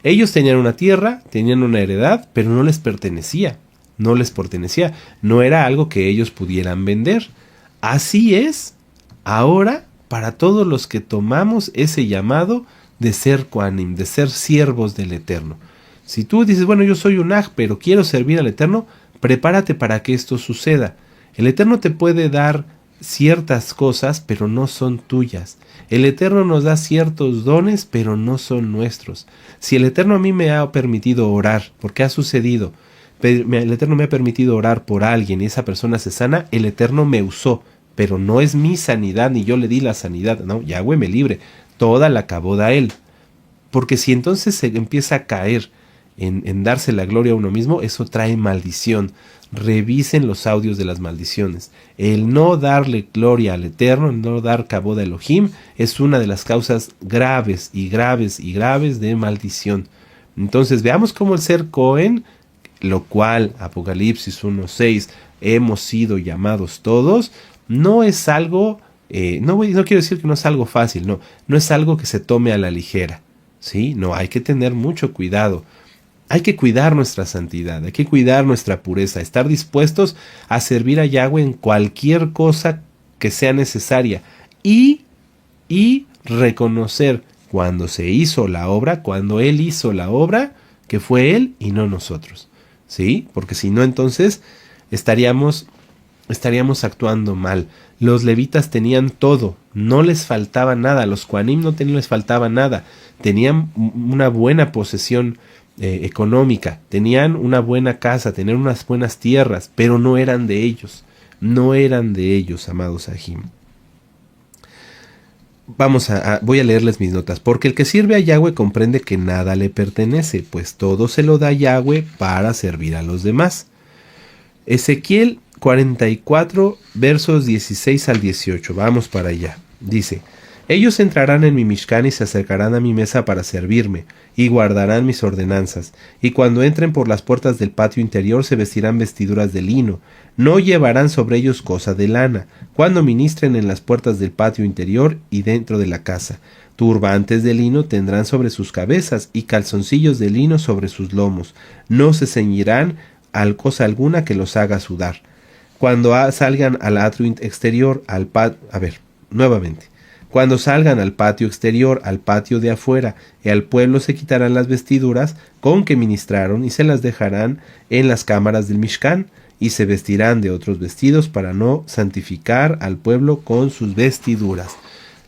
Ellos tenían una tierra, tenían una heredad, pero no les pertenecía. No era algo que ellos pudieran vender. Así es ahora para todos los que tomamos ese llamado de ser Kohanim, de ser siervos del Eterno. Si tú dices, bueno, yo soy un Aj, pero quiero servir al Eterno, prepárate para que esto suceda. El Eterno te puede dar ciertas cosas, pero no son tuyas. El Eterno nos da ciertos dones, pero no son nuestros. Si el Eterno a mí me ha permitido orar, porque ha sucedido, el Eterno me ha permitido orar por alguien y esa persona se sana, el Eterno me usó, pero no es mi sanidad, ni yo le di la sanidad. No, Yahweh me libre, toda la acabó da él. Porque si entonces se empieza a caer en darse la gloria a uno mismo, eso trae maldición. Revisen los audios de las maldiciones. El no darle gloria al Eterno, el no dar Kabod a Elohim, es una de las causas graves de maldición. Entonces veamos cómo el ser Cohen, lo cual Apocalipsis 1:6 hemos sido llamados todos, no es algo, no quiero decir que no es algo fácil, no es algo que se tome a la ligera, ¿sí? No, hay que tener mucho cuidado. Hay que cuidar nuestra santidad, hay que cuidar nuestra pureza, estar dispuestos a servir a Yahweh en cualquier cosa que sea necesaria y reconocer cuando se hizo la obra, cuando Él hizo la obra, que fue Él y no nosotros, ¿sí? Porque si no, entonces estaríamos actuando mal. Los levitas tenían todo, no les faltaba nada, los Kohanim no les faltaba nada, tenían una buena posesión económica, tenían una buena casa, tenían unas buenas tierras, pero no eran de ellos, amados Ajim. Voy a leerles mis notas. Porque el que sirve a Yahweh comprende que nada le pertenece, pues todo se lo da Yahweh para servir a los demás. Ezequiel 44, versos 16 al 18. Vamos para allá. Dice: ellos entrarán en mi Mishkan y se acercarán a mi mesa para servirme, y guardarán mis ordenanzas. Y cuando entren por las puertas del patio interior se vestirán vestiduras de lino. No llevarán sobre ellos cosa de lana, cuando ministren en las puertas del patio interior y dentro de la casa. Turbantes de lino tendrán sobre sus cabezas, y calzoncillos de lino sobre sus lomos. No se ceñirán a cosa alguna que los haga sudar. Cuando salgan al atrio exterior, cuando salgan al patio exterior, al patio de afuera, y al pueblo se quitarán las vestiduras con que ministraron y se las dejarán en las cámaras del Mishkan, y se vestirán de otros vestidos para no santificar al pueblo con sus vestiduras.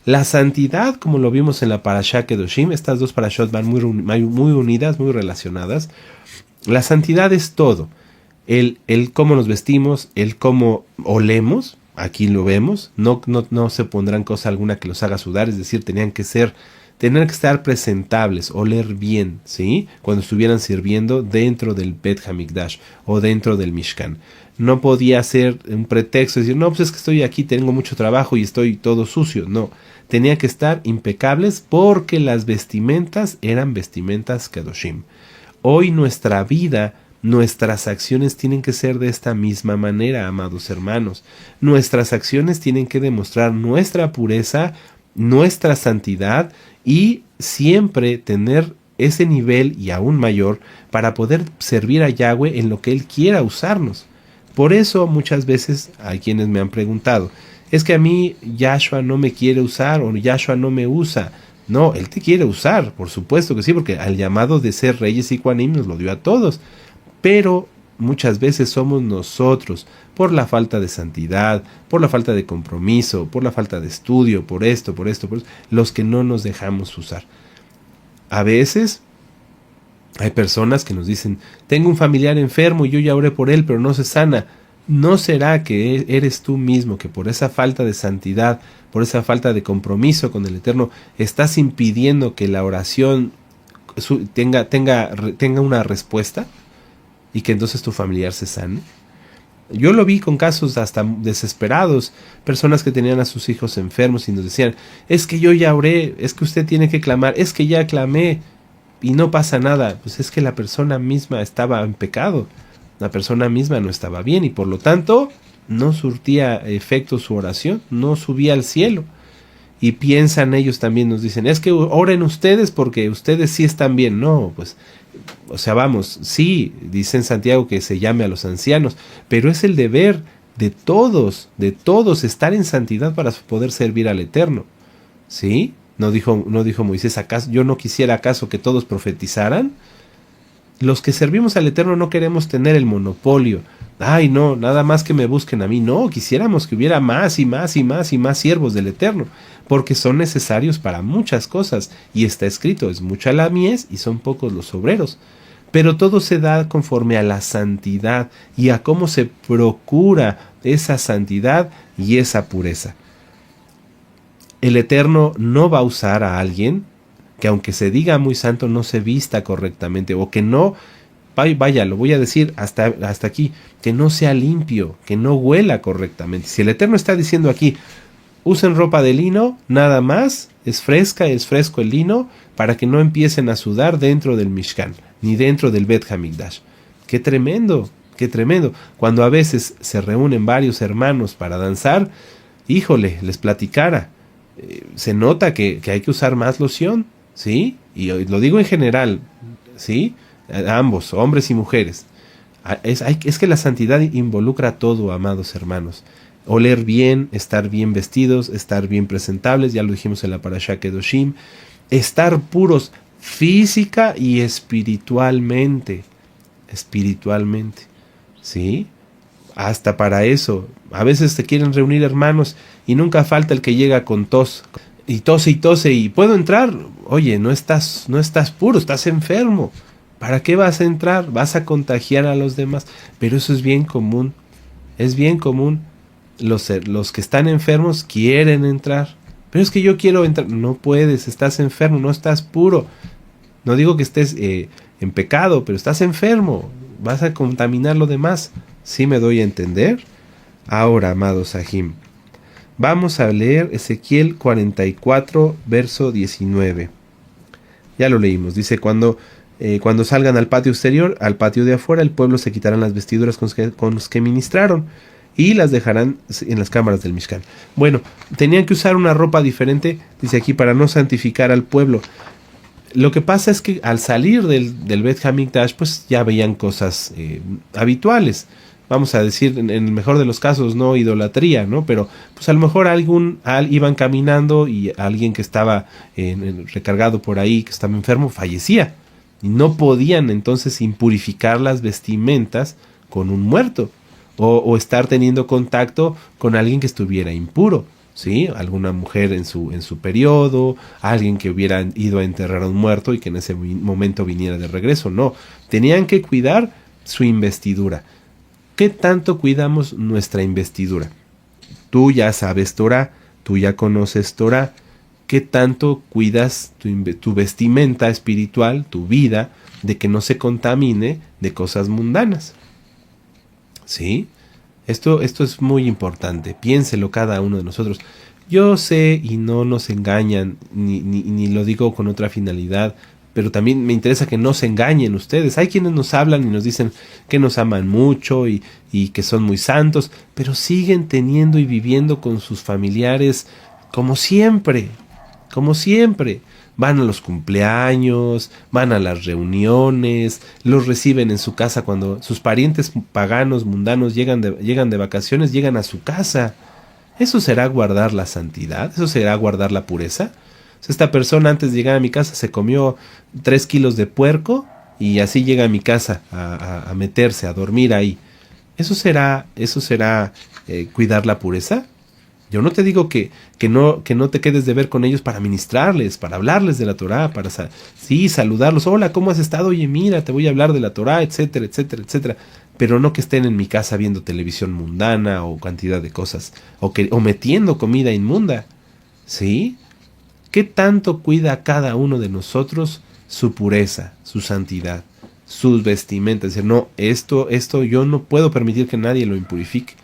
La santidad, como lo vimos en la Parashá Kedoshim, estas dos parashot van muy unidas, muy relacionadas. La santidad es todo. El cómo nos vestimos, el cómo olemos. Aquí lo vemos, no se pondrán cosa alguna que los haga sudar, es decir, tenían que estar presentables, oler bien, ¿sí? Cuando estuvieran sirviendo dentro del Bet Hamikdash o dentro del Mishkan. No podía ser un pretexto, decir, no, pues es que estoy aquí, tengo mucho trabajo y estoy todo sucio. No, tenía que estar impecables porque las vestimentas eran vestimentas Kedoshim. Hoy nuestra vida, nuestras acciones tienen que ser de esta misma manera, amados hermanos. Nuestras acciones tienen que demostrar nuestra pureza, nuestra santidad y siempre tener ese nivel y aún mayor para poder servir a Yahweh en lo que Él quiera usarnos. Por eso muchas veces hay quienes me han preguntado, es que a mí Yahshua no me quiere usar o Yahshua no me usa. No, Él te quiere usar, por supuesto que sí, porque al llamado de ser reyes y Kohanim nos lo dio a todos. Pero muchas veces somos nosotros, por la falta de santidad, por la falta de compromiso, por la falta de estudio, por esto, los que no nos dejamos usar. A veces hay personas que nos dicen, tengo un familiar enfermo y yo ya oré por él, pero no se sana. ¿No será que eres tú mismo que por esa falta de santidad, por esa falta de compromiso con el Eterno, estás impidiendo que la oración tenga una respuesta? Y que entonces tu familiar se sane. Yo lo vi con casos hasta desesperados, personas que tenían a sus hijos enfermos y nos decían, es que yo ya oré, es que usted tiene que clamar, es que ya clamé y no pasa nada. Pues es que la persona misma estaba en pecado, la persona misma no estaba bien y por lo tanto no surtía efecto su oración, no subía al cielo. Y piensan ellos también, nos dicen, es que oren ustedes porque ustedes sí están bien. No, pues, o sea, vamos, sí, dice en Santiago que se llame a los ancianos, pero es el deber de todos, estar en santidad para poder servir al Eterno. ¿Sí? No dijo Moisés, ¿acaso yo no quisiera acaso que todos profetizaran? Los que servimos al Eterno no queremos tener el monopolio. Ay, no, nada más que me busquen a mí. No, quisiéramos que hubiera más y más y más y más siervos del Eterno, porque son necesarios para muchas cosas. Y está escrito, es mucha la mies y son pocos los obreros. Pero todo se da conforme a la santidad y a cómo se procura esa santidad y esa pureza. El Eterno no va a usar a alguien que aunque se diga muy santo no se vista correctamente o que no, vaya, lo voy a decir hasta aquí, que no sea limpio, que no huela correctamente. Si el Eterno está diciendo aquí, usen ropa de lino, nada más, es fresco el lino, para que no empiecen a sudar dentro del Mishkan, ni dentro del Bet Hamikdash. ¡Qué tremendo! ¡Qué tremendo! Cuando a veces se reúnen varios hermanos para danzar, híjole, les platicara, se nota que hay que usar más loción, ¿sí? Y lo digo en general, ¿sí? a ambos, hombres y mujeres. Es que la santidad involucra todo, amados hermanos. Oler bien, estar bien vestidos, estar bien presentables, ya lo dijimos en la Parashá Kedoshim, estar puros física y espiritualmente, ¿sí? Hasta para eso. A veces te quieren reunir hermanos y nunca falta el que llega con tos y tose y puedo entrar. Oye, no estás puro, estás enfermo. ¿Para qué vas a entrar? Vas a contagiar a los demás. Pero eso es bien común. Es bien común. Los que están enfermos quieren entrar. Pero es que yo quiero entrar. No puedes, estás enfermo, no estás puro. No digo que estés en pecado, pero estás enfermo. Vas a contaminar lo demás. ¿Sí me doy a entender? Ahora, amados Sahim, vamos a leer Ezequiel 44, verso 19. Ya lo leímos. Dice, cuando salgan al patio exterior, al patio de afuera, el pueblo se quitarán las vestiduras con los que ministraron y las dejarán en las cámaras del Mishkan. Bueno, tenían que usar una ropa diferente, dice aquí, para no santificar al pueblo. Lo que pasa es que al salir del Bet Hamikdash, pues ya veían cosas habituales. Vamos a decir, en el mejor de los casos, no idolatría, ¿no? Pero pues a lo mejor iban caminando y alguien que estaba recargado por ahí, que estaba enfermo, fallecía. Y no podían entonces impurificar las vestimentas con un muerto. O estar teniendo contacto con alguien que estuviera impuro. ¿Sí? Alguna mujer en su periodo, alguien que hubiera ido a enterrar a un muerto y que en ese momento viniera de regreso. No, tenían que cuidar su investidura. ¿Qué tanto cuidamos nuestra investidura? Tú ya sabes Torah, tú ya conoces Torah. ¿Qué tanto cuidas tu vestimenta espiritual, tu vida, de que no se contamine de cosas mundanas? ¿Sí? Esto es muy importante. Piénselo cada uno de nosotros. Yo sé y no nos engañan, ni lo digo con otra finalidad, pero también me interesa que no se engañen ustedes. Hay quienes nos hablan y nos dicen que nos aman mucho y que son muy santos, pero siguen teniendo y viviendo con sus familiares como siempre, como siempre. Van a los cumpleaños, van a las reuniones, los reciben en su casa cuando sus parientes paganos, mundanos llegan de vacaciones, llegan a su casa. ¿Eso será guardar la santidad? ¿Eso será guardar la pureza? O sea, esta persona antes de llegar a mi casa se comió 3 kilos de puerco y así llega a mi casa a meterse, a dormir ahí. ¿Eso será cuidar la pureza? Yo no te digo que no te quedes de ver con ellos para ministrarles, para hablarles de la Torah, para saludarlos. Hola, ¿cómo has estado? Oye, mira, te voy a hablar de la Torah, etcétera, etcétera, etcétera. Pero no que estén en mi casa viendo televisión mundana o cantidad de cosas, o metiendo comida inmunda. ¿Sí? ¿Qué tanto cuida cada uno de nosotros su pureza, su santidad, sus vestimentas? Es decir, no, esto yo no puedo permitir que nadie lo impurifique.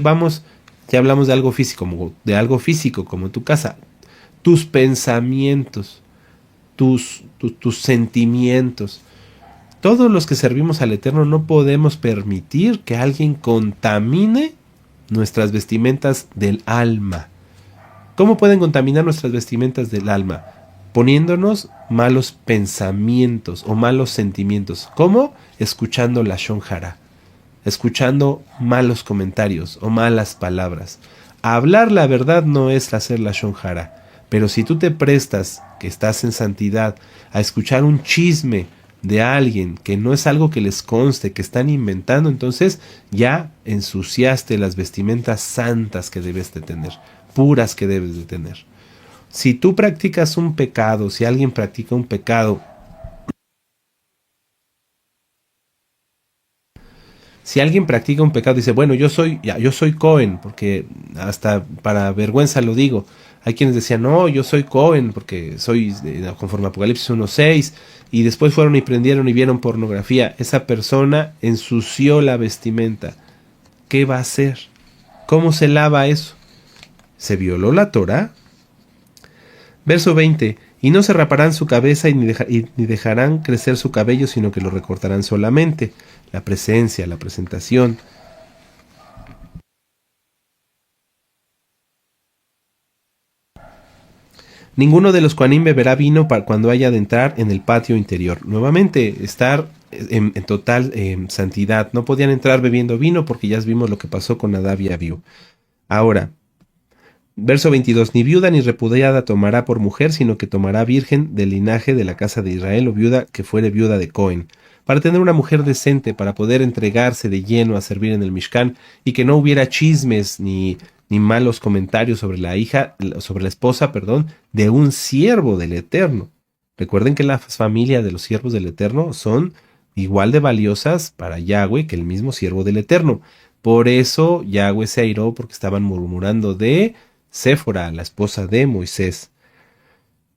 Vamos. Ya hablamos de algo físico como tu casa, tus pensamientos, tus sentimientos. Todos los que servimos al Eterno no podemos permitir que alguien contamine nuestras vestimentas del alma. ¿Cómo pueden contaminar nuestras vestimentas del alma? Poniéndonos malos pensamientos o malos sentimientos. ¿Cómo? Escuchando la Lashon Hara. Escuchando malos comentarios o malas palabras. Hablar la verdad no es hacer la Lashon Hara, pero si tú te prestas, que estás en santidad, a escuchar un chisme de alguien que no es algo que les conste, que están inventando, entonces ya ensuciaste las vestimentas santas que debes de tener, puras que debes de tener. Si tú practicas un pecado, si alguien practica un pecado, si alguien practica un pecado y dice, bueno, yo soy Cohen, porque hasta para vergüenza lo digo. Hay quienes decían, no, yo soy Cohen, porque soy conforme a Apocalipsis 1:6, y después fueron y prendieron y vieron pornografía. Esa persona ensució la vestimenta. ¿Qué va a hacer? ¿Cómo se lava eso? ¿Se violó la Torah? Verso 20. Y no se raparán su cabeza y ni dejarán crecer su cabello, sino que lo recortarán solamente. La presencia, la presentación. Ninguno de los Kohanim beberá vino cuando haya de entrar en el patio interior. Nuevamente, estar en total santidad. No podían entrar bebiendo vino porque ya vimos lo que pasó con Nadab y Abiú. Ahora, verso 22. Ni viuda ni repudiada tomará por mujer, sino que tomará virgen del linaje de la casa de Israel o viuda que fuere viuda de Cohen. Para tener una mujer decente, para poder entregarse de lleno a servir en el Mishkan y que no hubiera chismes ni malos comentarios sobre la esposa, de un siervo del Eterno. Recuerden que las familias de los siervos del Eterno son igual de valiosas para Yahweh que el mismo siervo del Eterno. Por eso Yahweh se airó porque estaban murmurando de Séfora, la esposa de Moisés.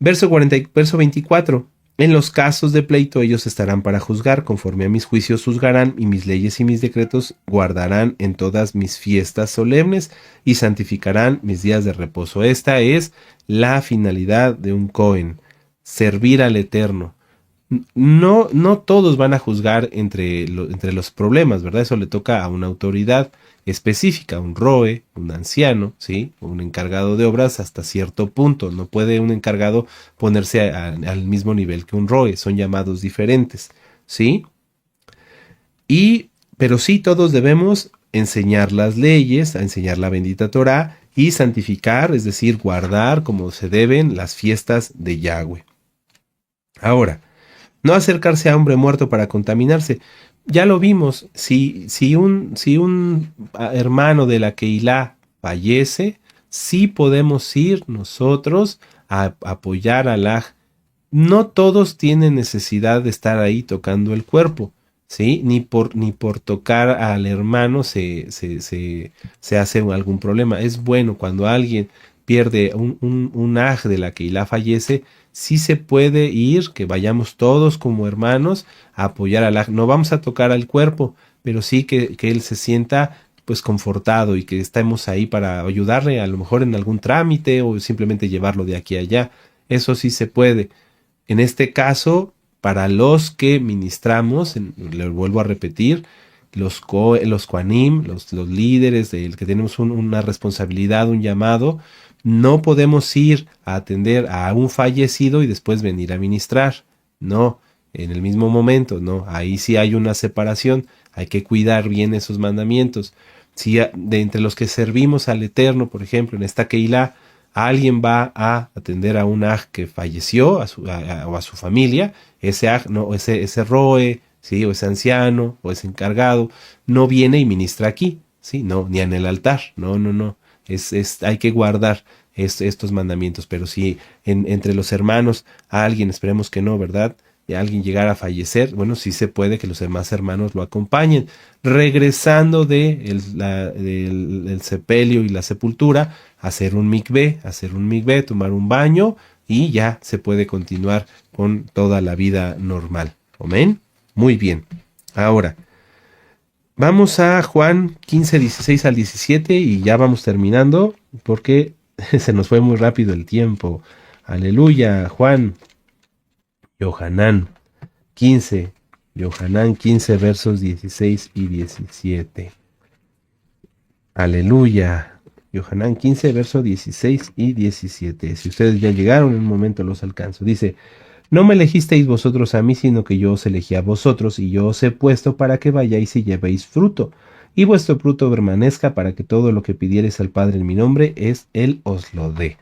Verso 24. En los casos de pleito ellos estarán para juzgar, conforme a mis juicios juzgarán, y mis leyes y mis decretos guardarán en todas mis fiestas solemnes, y santificarán mis días de reposo. Esta es la finalidad de un Cohen, servir al Eterno. No todos van a juzgar entre los problemas, ¿verdad? Eso le toca a una autoridad específica, un roe, un anciano, ¿sí? Un encargado de obras hasta cierto punto. No puede un encargado ponerse al mismo nivel que un roe, son llamados diferentes, ¿sí? Pero sí todos debemos enseñar las leyes, a enseñar la bendita Torá y santificar, es decir, guardar como se deben las fiestas de Yahweh. Ahora, no acercarse a hombre muerto para contaminarse. Ya lo vimos, si un hermano de la Keilah fallece, sí podemos ir nosotros a apoyar a Alaj. No todos tienen necesidad de estar ahí tocando el cuerpo, ¿sí? Ni por tocar al hermano se hace algún problema. Es bueno cuando alguien pierde un aj de la Keilah fallece, sí se puede ir, que vayamos todos como hermanos a apoyar al aj. No vamos a tocar al cuerpo, pero sí que él se sienta pues confortado y que estemos ahí para ayudarle a lo mejor en algún trámite o simplemente llevarlo de aquí a allá. Eso sí se puede. En este caso, para los que ministramos, le vuelvo a repetir, los Kohanim, los líderes del que tenemos una responsabilidad, un llamado, no podemos ir a atender a un fallecido y después venir a ministrar. No, en el mismo momento, no. Ahí sí hay una separación. Hay que cuidar bien esos mandamientos. Si de entre los que servimos al Eterno, por ejemplo, en esta Keilah, alguien va a atender a un aj que falleció o a su familia, ese aj, no, ese roe, ¿sí? O ese anciano o ese encargado, no viene y ministra aquí, ¿sí? No, ni en el altar, no. Hay que guardar estos mandamientos, pero si entre los hermanos a alguien, esperemos que no, ¿verdad? Y alguien llegara a fallecer, bueno, sí se puede que los demás hermanos lo acompañen. Regresando del sepelio y la sepultura, hacer un mikvé, tomar un baño y ya se puede continuar con toda la vida normal. ¿Amén? Muy bien. Ahora, vamos a Juan 15, 16 al 17 y ya vamos terminando porque se nos fue muy rápido el tiempo. Aleluya, Juan. Yohanan 15, versos 16 y 17. Aleluya. Yohanan 15, versos 16 y 17. Si ustedes ya llegaron, en un momento los alcanzo. Dice: no me elegisteis vosotros a mí, sino que yo os elegí a vosotros, y yo os he puesto para que vayáis y llevéis fruto, y vuestro fruto permanezca, para que todo lo que pidiereis al Padre en mi nombre, Él os lo dé.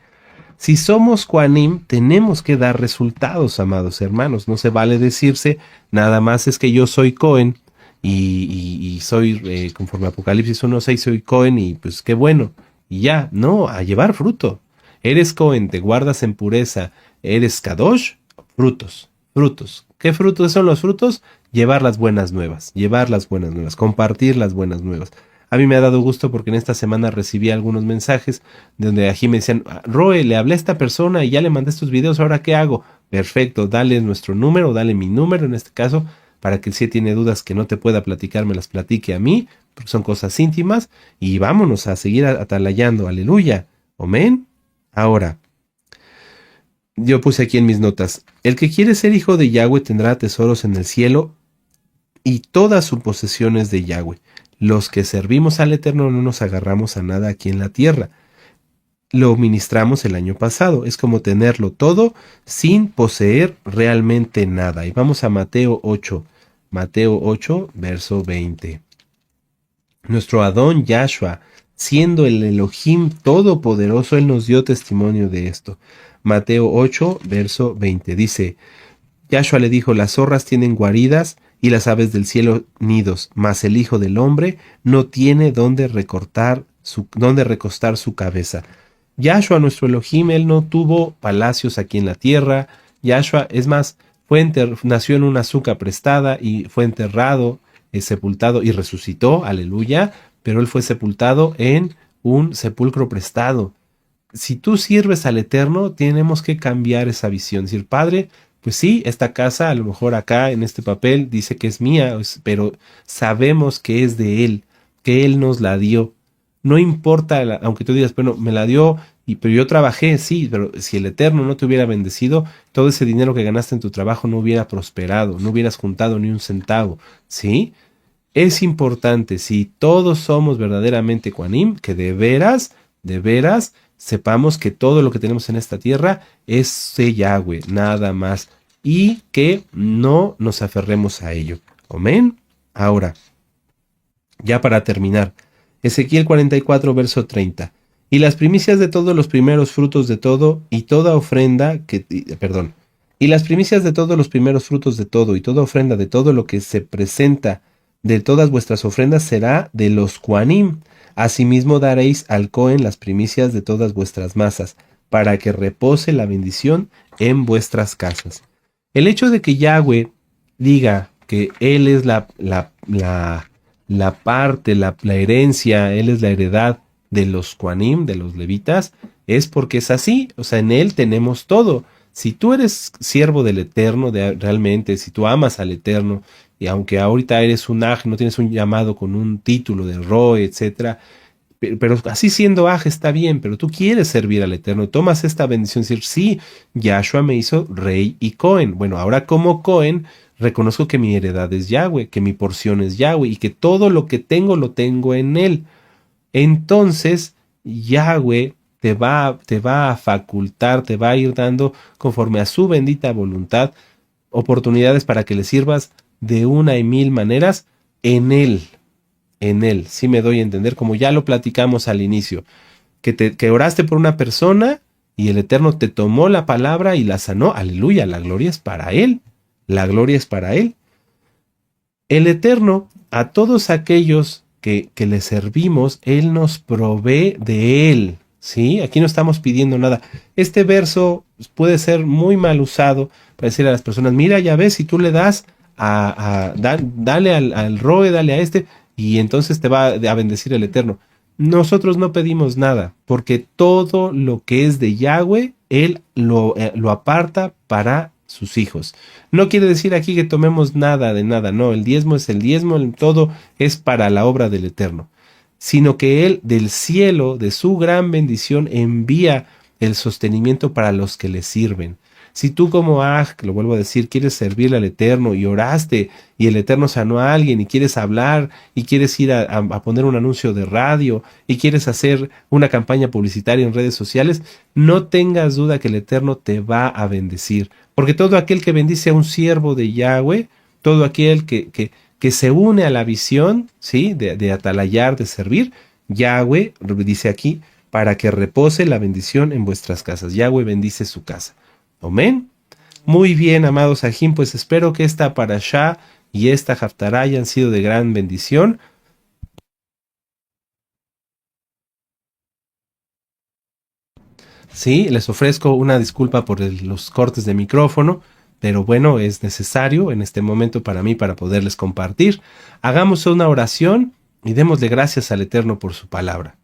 Si somos Kohanim, tenemos que dar resultados, amados hermanos. No se vale decirse, nada más es que yo soy Cohen y soy, conforme a Apocalipsis 1:6, soy Cohen y pues qué bueno. Y ya, no, a llevar fruto. Eres Cohen, te guardas en pureza, eres Kadosh, frutos. ¿Qué frutos son los frutos? Llevar las buenas nuevas, compartir las buenas nuevas. A mí me ha dado gusto porque en esta semana recibí algunos mensajes donde aquí me decían: Roe, le hablé a esta persona y ya le mandé estos videos, ¿ahora qué hago? Perfecto, dale nuestro número, dale mi número en este caso, para que si tiene dudas que no te pueda platicar, me las platique a mí, porque son cosas íntimas, y vámonos a seguir atalayando, aleluya, amén. Ahora, yo puse aquí en mis notas: el que quiere ser hijo de Yahweh tendrá tesoros en el cielo y todas sus posesiones de Yahweh. Los que servimos al Eterno no nos agarramos a nada aquí en la tierra. lo ministramos el año pasado. Es como tenerlo todo sin poseer realmente nada. Y vamos a Mateo 8. Mateo 8, verso 20. Nuestro Adón Yahshua, siendo el Elohim todopoderoso, él nos dio testimonio de esto. Mateo 8, verso 20. Dice, Yahshua le dijo, las zorras tienen guaridas y las aves del cielo nidos, mas el Hijo del Hombre no tiene dónde recostar su cabeza. Yahshua, nuestro Elohim, él no tuvo palacios aquí en la tierra. Yahshua, es más, nació en una azúcar prestada y fue enterrado, sepultado y resucitó, aleluya, pero él fue sepultado en un sepulcro prestado. Si tú sirves al Eterno, tenemos que cambiar esa visión. Decir, Padre, pues sí, esta casa, a lo mejor acá en este papel dice que es mía, pero sabemos que es de Él, que Él nos la dio. No importa, aunque tú digas, bueno, me la dio, pero yo trabajé, sí, pero si el Eterno no te hubiera bendecido, todo ese dinero que ganaste en tu trabajo no hubiera prosperado, no hubieras juntado ni un centavo, ¿sí? Es importante, si todos somos verdaderamente Kohanim, que de veras, sepamos que todo lo que tenemos en esta tierra es de Yahweh, nada más, y que no nos aferremos a ello. Amén. Ahora, ya para terminar, Ezequiel 44, verso 30. Y las primicias de todos los primeros frutos de todo, y toda ofrenda y las primicias de todos los primeros frutos de todo, y toda ofrenda de todo lo que se presenta de todas vuestras ofrendas será de los Kohanim. Asimismo daréis al Cohen las primicias de todas vuestras masas, para que repose la bendición en vuestras casas. El hecho de que Yahweh diga que Él es la parte, la herencia, Él es la heredad de los Kohanim, de los levitas, es porque es así, o sea, en Él tenemos todo. Si tú eres siervo del Eterno, realmente, si tú amas al Eterno, y aunque ahorita eres un aj, no tienes un llamado con un título de roe, etcétera, pero así siendo aj está bien, pero tú quieres servir al Eterno, tomas esta bendición, decir, sí, Yahshua me hizo rey y Cohen. Bueno, ahora como Cohen, reconozco que mi heredad es Yahweh, que mi porción es Yahweh, y que todo lo que tengo, lo tengo en Él. Entonces, Yahweh te va a facultar, te va a ir dando, conforme a su bendita voluntad, oportunidades para que le sirvas de una y mil maneras en Él. En Él, sí me doy a entender, como ya lo platicamos al inicio, que oraste por una persona y el Eterno te tomó la palabra y la sanó. Aleluya, la gloria es para Él. La gloria es para Él. El Eterno, a todos aquellos que le servimos, Él nos provee de Él. ¿Sí? Aquí no estamos pidiendo nada. Este verso puede ser muy mal usado para decir a las personas, mira, ya ves, si tú le das dale al roe, dale a este, y entonces te va a bendecir el Eterno. Nosotros no pedimos nada, porque todo lo que es de Yahweh, Él lo aparta para sus hijos. No quiere decir aquí que tomemos nada de nada, no, el diezmo es el diezmo, todo es para la obra del Eterno, sino que Él del cielo, de su gran bendición, envía el sostenimiento para los que le sirven. Si tú como lo vuelvo a decir, quieres servirle al Eterno y oraste y el Eterno sanó a alguien y quieres hablar y quieres ir a poner un anuncio de radio y quieres hacer una campaña publicitaria en redes sociales, no tengas duda que el Eterno te va a bendecir. Porque todo aquel que bendice a un siervo de Yahweh, todo aquel que se une a la visión, ¿sí? de atalayar, de servir, Yahweh, dice aquí, para que repose la bendición en vuestras casas. Yahweh bendice su casa. Amén. Muy bien, amados Ajim, pues espero que esta parashá y esta haftará hayan sido de gran bendición. Sí, les ofrezco una disculpa por los cortes de micrófono, pero bueno, es necesario en este momento para mí para poderles compartir. Hagamos una oración y démosle gracias al Eterno por su palabra.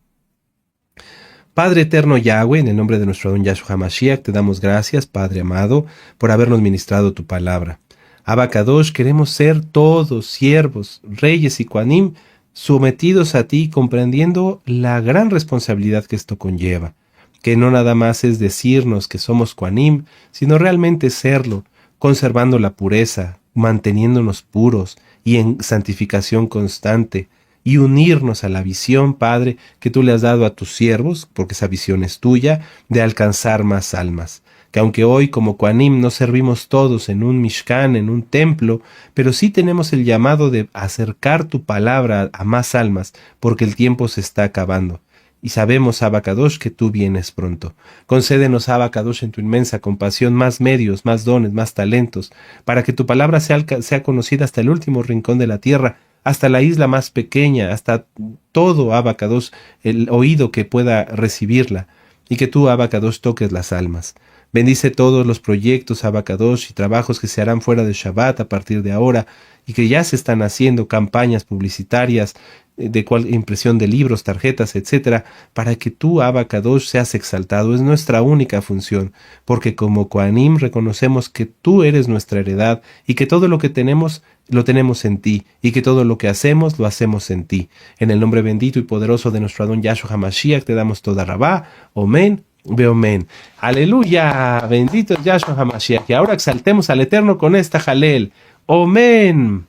Padre eterno Yahweh, en el nombre de nuestro don Yahshua HaMashiach, te damos gracias, Padre amado, por habernos ministrado tu palabra. Abba Kadosh, queremos ser todos siervos, reyes y Kohanim, sometidos a ti, comprendiendo la gran responsabilidad que esto conlleva, que no nada más es decirnos que somos Kohanim, sino realmente serlo, conservando la pureza, manteniéndonos puros y en santificación constante, y unirnos a la visión, Padre, que tú le has dado a tus siervos, porque esa visión es tuya, de alcanzar más almas. Que aunque hoy como Kohanim no servimos todos en un Mishkan, en un templo, pero sí tenemos el llamado de acercar tu palabra a más almas, porque el tiempo se está acabando. Y sabemos, Abba Kadosh, que tú vienes pronto. Concédenos, Abba Kadosh, en tu inmensa compasión, más medios, más dones, más talentos, para que tu palabra sea conocida hasta el último rincón de la tierra, hasta la isla más pequeña, hasta todo, Abba Kadosh, el oído que pueda recibirla, y que tú, Abba Kadosh, toques las almas. Bendice todos los proyectos, Abba Kadosh, y trabajos que se harán fuera de Shabbat a partir de ahora, y que ya se están haciendo campañas publicitarias, de impresión de libros, tarjetas, etcétera, para que tú, Abba Kadosh, seas exaltado. Es nuestra única función, porque como Kohanim reconocemos que tú eres nuestra heredad y que todo lo que tenemos lo tenemos en ti, y que todo lo que hacemos lo hacemos en ti. En el nombre bendito y poderoso de nuestro Adón Yahshua HaMashiach te damos toda rabá. Amén. Beomen. Aleluya. Bendito es Yahshua HaMashiach. Y ahora exaltemos al Eterno con esta jalel. Amén.